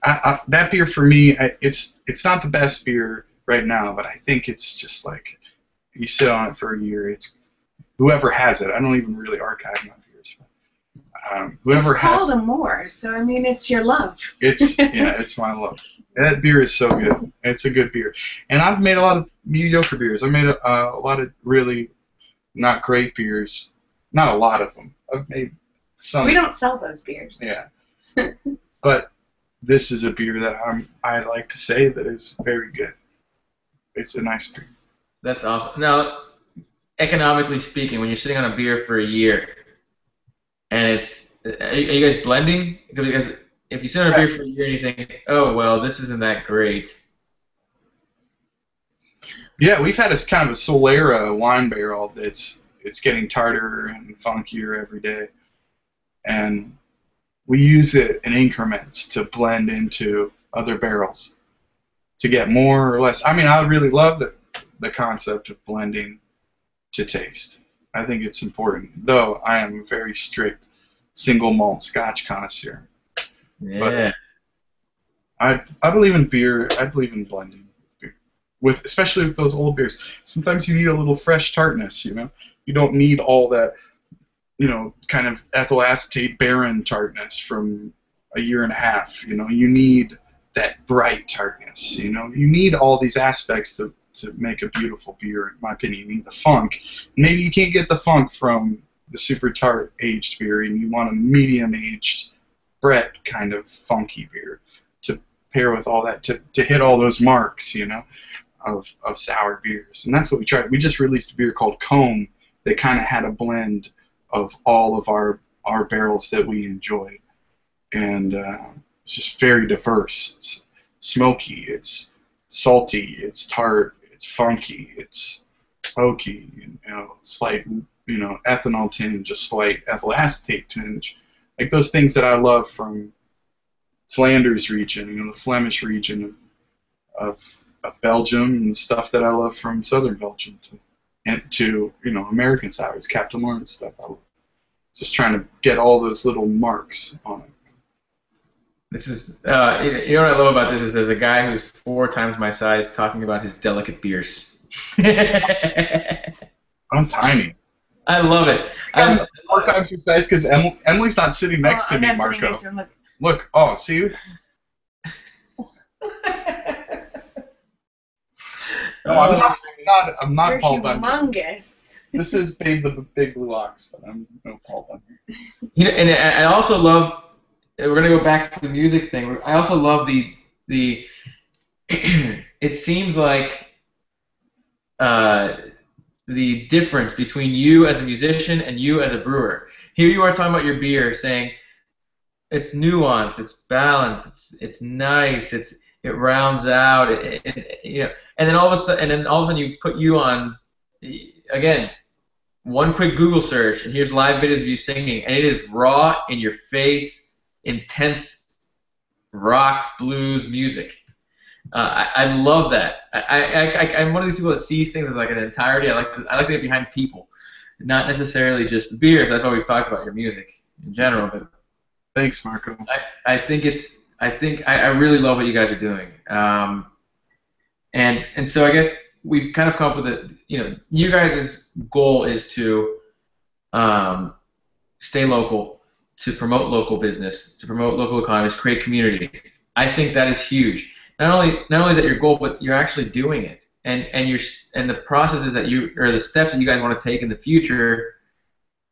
that beer for me, it's not the best beer right now, but I think it's just like you sit on it for a year. It's whoever has it. I don't even really archive my beers. Whoever it's has called a more, so I mean, it's your love. it's my love. That beer is so good. It's a good beer, and I've made a lot of mediocre beers. I made a lot of really not great beers. Not a lot of them. I've made some. We don't sell those beers. Yeah, but this is a beer that I like to say that is very good. It's a nice beer. That's awesome. Now, economically speaking, when you're sitting on a beer for a year, and are you guys blending? Because if you sit on a beer for a year and you think, oh well, this isn't that great. Yeah, we've had this kind of a Solera wine barrel it's getting tarter and funkier every day, and we use it in increments to blend into other barrels to get more or less. I mean, I really love the concept of blending to taste. I think it's important, though I am a very strict single malt Scotch connoisseur. Yeah. But I believe in beer. I believe in blending with beer, especially with those old beers. Sometimes you need a little fresh tartness. You know, you don't need all that, kind of ethyl acetate barren tartness from a year and a half. You need that bright tartness. You need all these aspects to make a beautiful beer. In my opinion, you need the funk. Maybe you can't get the funk from the super tart aged beer, and you want a medium aged Brett kind of funky beer to pair with all that to hit all those marks, of sour beers. And that's what we tried. We just released a beer called Comb that kind of had a blend of all of our barrels that we enjoyed, and it's just very diverse. It's smoky, it's salty, it's tart, it's funky, it's oaky, slight, ethanol tinge, a slight ethyl acetate tinge, like those things that I love from Flanders region, the Flemish region of Belgium, and stuff that I love from southern Belgium to American sours, Captain Lawrence stuff. I love. Just trying to get all those little marks on it. This is, what I love about this is there's a guy who's 4 times my size talking about his delicate beers. I'm tiny. I love it. I'm 4 times your size because Emily's not sitting next to me, Marco. Look, oh, see? No, I'm not You're Paul Bunyan. humongous. This is Babe the Big Blue Ox, but I'm no Paul Bunyan. And I also love, we're going to go back to the music thing. I also love the it seems like the difference between you as a musician and you as a brewer. Here you are talking about your beer, saying it's nuanced, it's balanced, it's nice, it rounds out, and then all of a sudden you put you on, again, one quick Google search, and here's live videos of you singing, and it is raw, in your face, intense rock, blues music. I love that. I'm one of these people that sees things as like an entirety. I like to get behind people, not necessarily just beers. That's why we've talked about your music in general. But thanks, Marco. I really love what you guys are doing. And so I guess we've kind of come up with it. You guys' goal is to stay local, to promote local business, to promote local economies, create community. I think that is huge. Not only is that your goal, but you're actually doing it, and the processes or the steps that you guys want to take in the future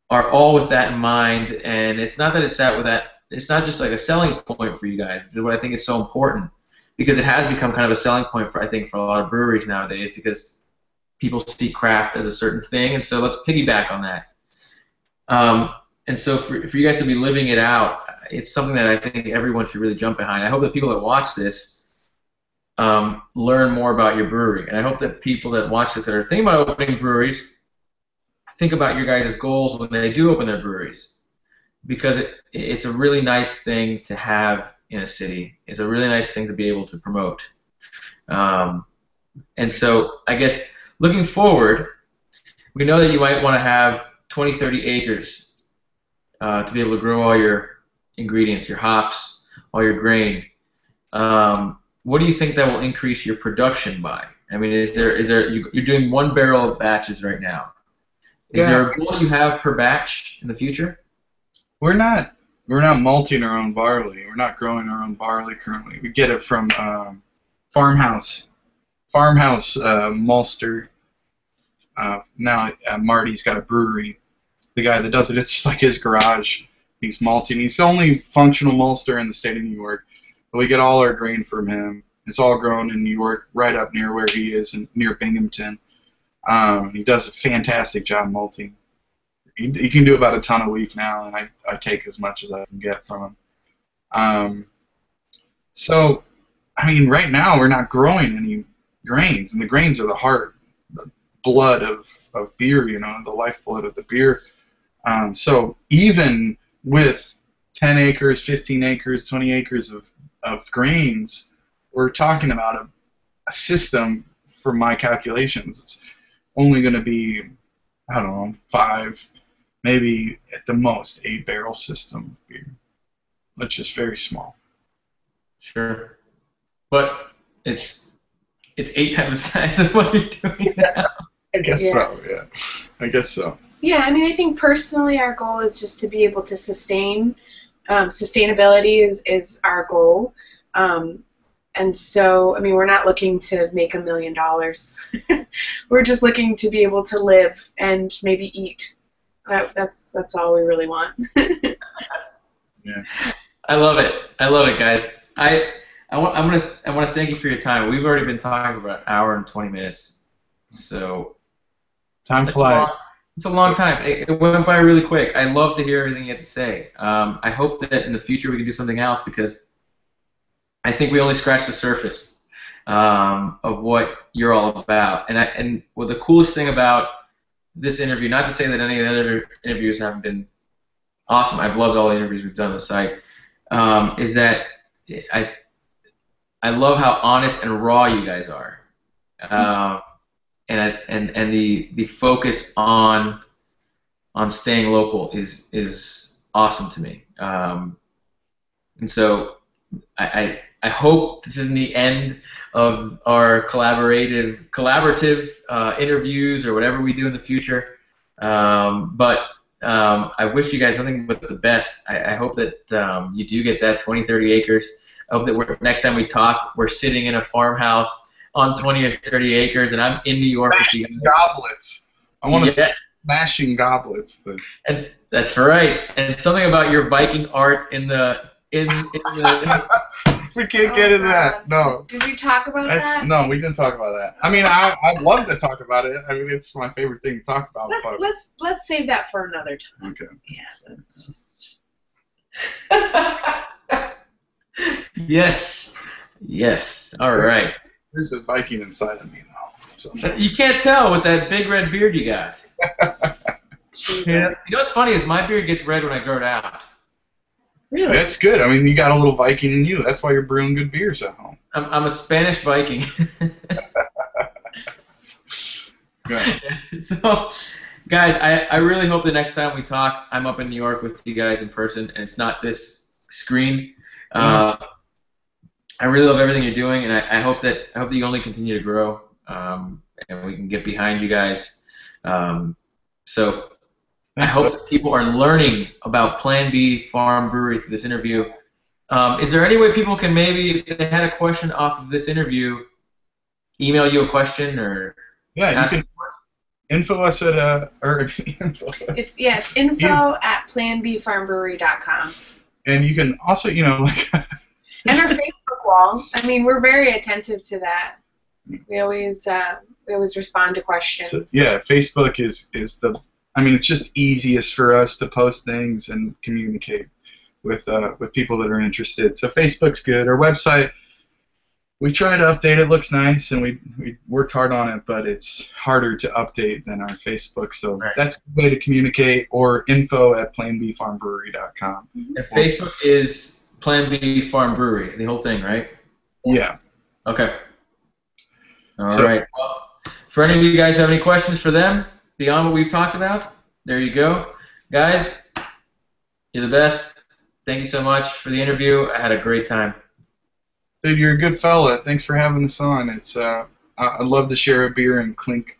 are all with that in mind. And it's not that it's that with that. It's not just like a selling point for you guys. This is what I think is so important, because it has become kind of a selling point for a lot of breweries nowadays, because people see craft as a certain thing, and so let's piggyback on that. And so for you guys to be living it out, it's something that I think everyone should really jump behind. I hope that people that watch this learn more about your brewery, and I hope that people that watch this that are thinking about opening breweries think about your guys' goals when they do open their breweries, because it's a really nice thing to have in a city. It's a really nice thing to be able to promote. And so I guess looking forward, we know that you might want to have 20, 30 acres to be able to grow all your ingredients, your hops, all your grain. what do you think that will increase your production by? I mean, you're doing 1 barrel of batches right now. Is there a goal you have per batch in the future? We're not malting our own barley. We're not growing our own barley currently. We get it from farmhouse maltster. Now Marty's got a brewery. The guy that does it, it's like his garage. He's malting. He's the only functional maltster in the state of New York. But we get all our grain from him. It's all grown in New York, right up near where he is, near Binghamton. He does a fantastic job malting. He can do about a ton a week now, and I take as much as I can get from him. So, I mean, right now we're not growing any grains, and the grains are the heart, the blood of beer, you know, the lifeblood of the beer. So even with 10 acres, 15 acres, 20 acres of grains, we're talking about a system, for my calculations, it's only going to be, I don't know, 5, maybe at the most 8-barrel system of beer, which is very small. Sure. But it's 8 times the size of what you're doing now. I guess so, yeah. I guess so. Yeah, I mean, I think personally our goal is just to be able to sustain. Sustainability is our goal. And so, I mean, we're not looking to make $1 million. We're just looking to be able to live and maybe eat. That's all we really want. Yeah. I love it, guys. I want to thank you for your time. We've already been talking for about an hour and 20 minutes, so time flies. It's a long time. It went by really quick. I love to hear everything you have to say. I hope that in the future we can do something else, because I think we only scratched the surface of what you're all about. And well, the coolest thing about this interview, not to say that any of the other interviews haven't been awesome. I've loved all the interviews we've done on the site. Is that I love how honest and raw you guys are, and the focus on staying local is awesome to me. And so I hope this isn't the end of our collaborative interviews or whatever we do in the future. But I wish you guys nothing but the best. I hope that you do get that 20, 30 acres. I hope that next time we talk, we're sitting in a farmhouse on 20 or 30 acres, and I'm in New York with you. Goblets. I want to see smashing goblets. And that's right. And something about your Viking art in the we can't get into that. No. Did you talk about that? No, we didn't talk about that. I mean, I'd love to talk about it. I mean, it's my favorite thing to talk about. Let's save that for another time. Okay. Yeah, that's just. Yes. All right. There's a Viking inside of me now. So. You can't tell with that big red beard you got. You know what's funny is my beard gets red when I grow it out. Really? That's good. I mean, you got a little Viking in you. That's why you're brewing good beers at home. I'm a Spanish Viking. So, guys, I really hope the next time we talk, I'm up in New York with you guys in person, and it's not this screen. I really love everything you're doing, and I hope that you only continue to grow, and we can get behind you guys. So. I hope that people are learning about Plan B Farm Brewery through this interview. Is there any way people can maybe, if they had a question off of this interview, email you a question or? Yeah, you can info us at It's info@planbfarmbrewery.com. And you can also, and our Facebook wall. I mean, we're very attentive to that. We always respond to questions. So, yeah, Facebook is the. I mean, it's just easiest for us to post things and communicate with people that are interested. So Facebook's good. Our website, we try to update. It looks nice, and we worked hard on it, but it's harder to update than our Facebook. So that's a way to communicate, or info@planbfarmbrewery.com. And Facebook is Plan B Farm Brewery, the whole thing, right? Yeah. Okay. All right. Well, for any of you guys who have any questions for them, beyond what we've talked about, there you go. Guys, you're the best. Thank you so much for the interview. I had a great time. Dude, you're a good fella. Thanks for having us on. It's I'd love to share a beer and clink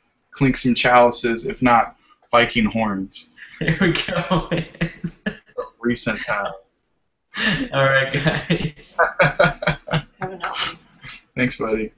some chalices, if not Viking horns. Here we go. Recent time. All right, guys. Have an album. Thanks, buddy.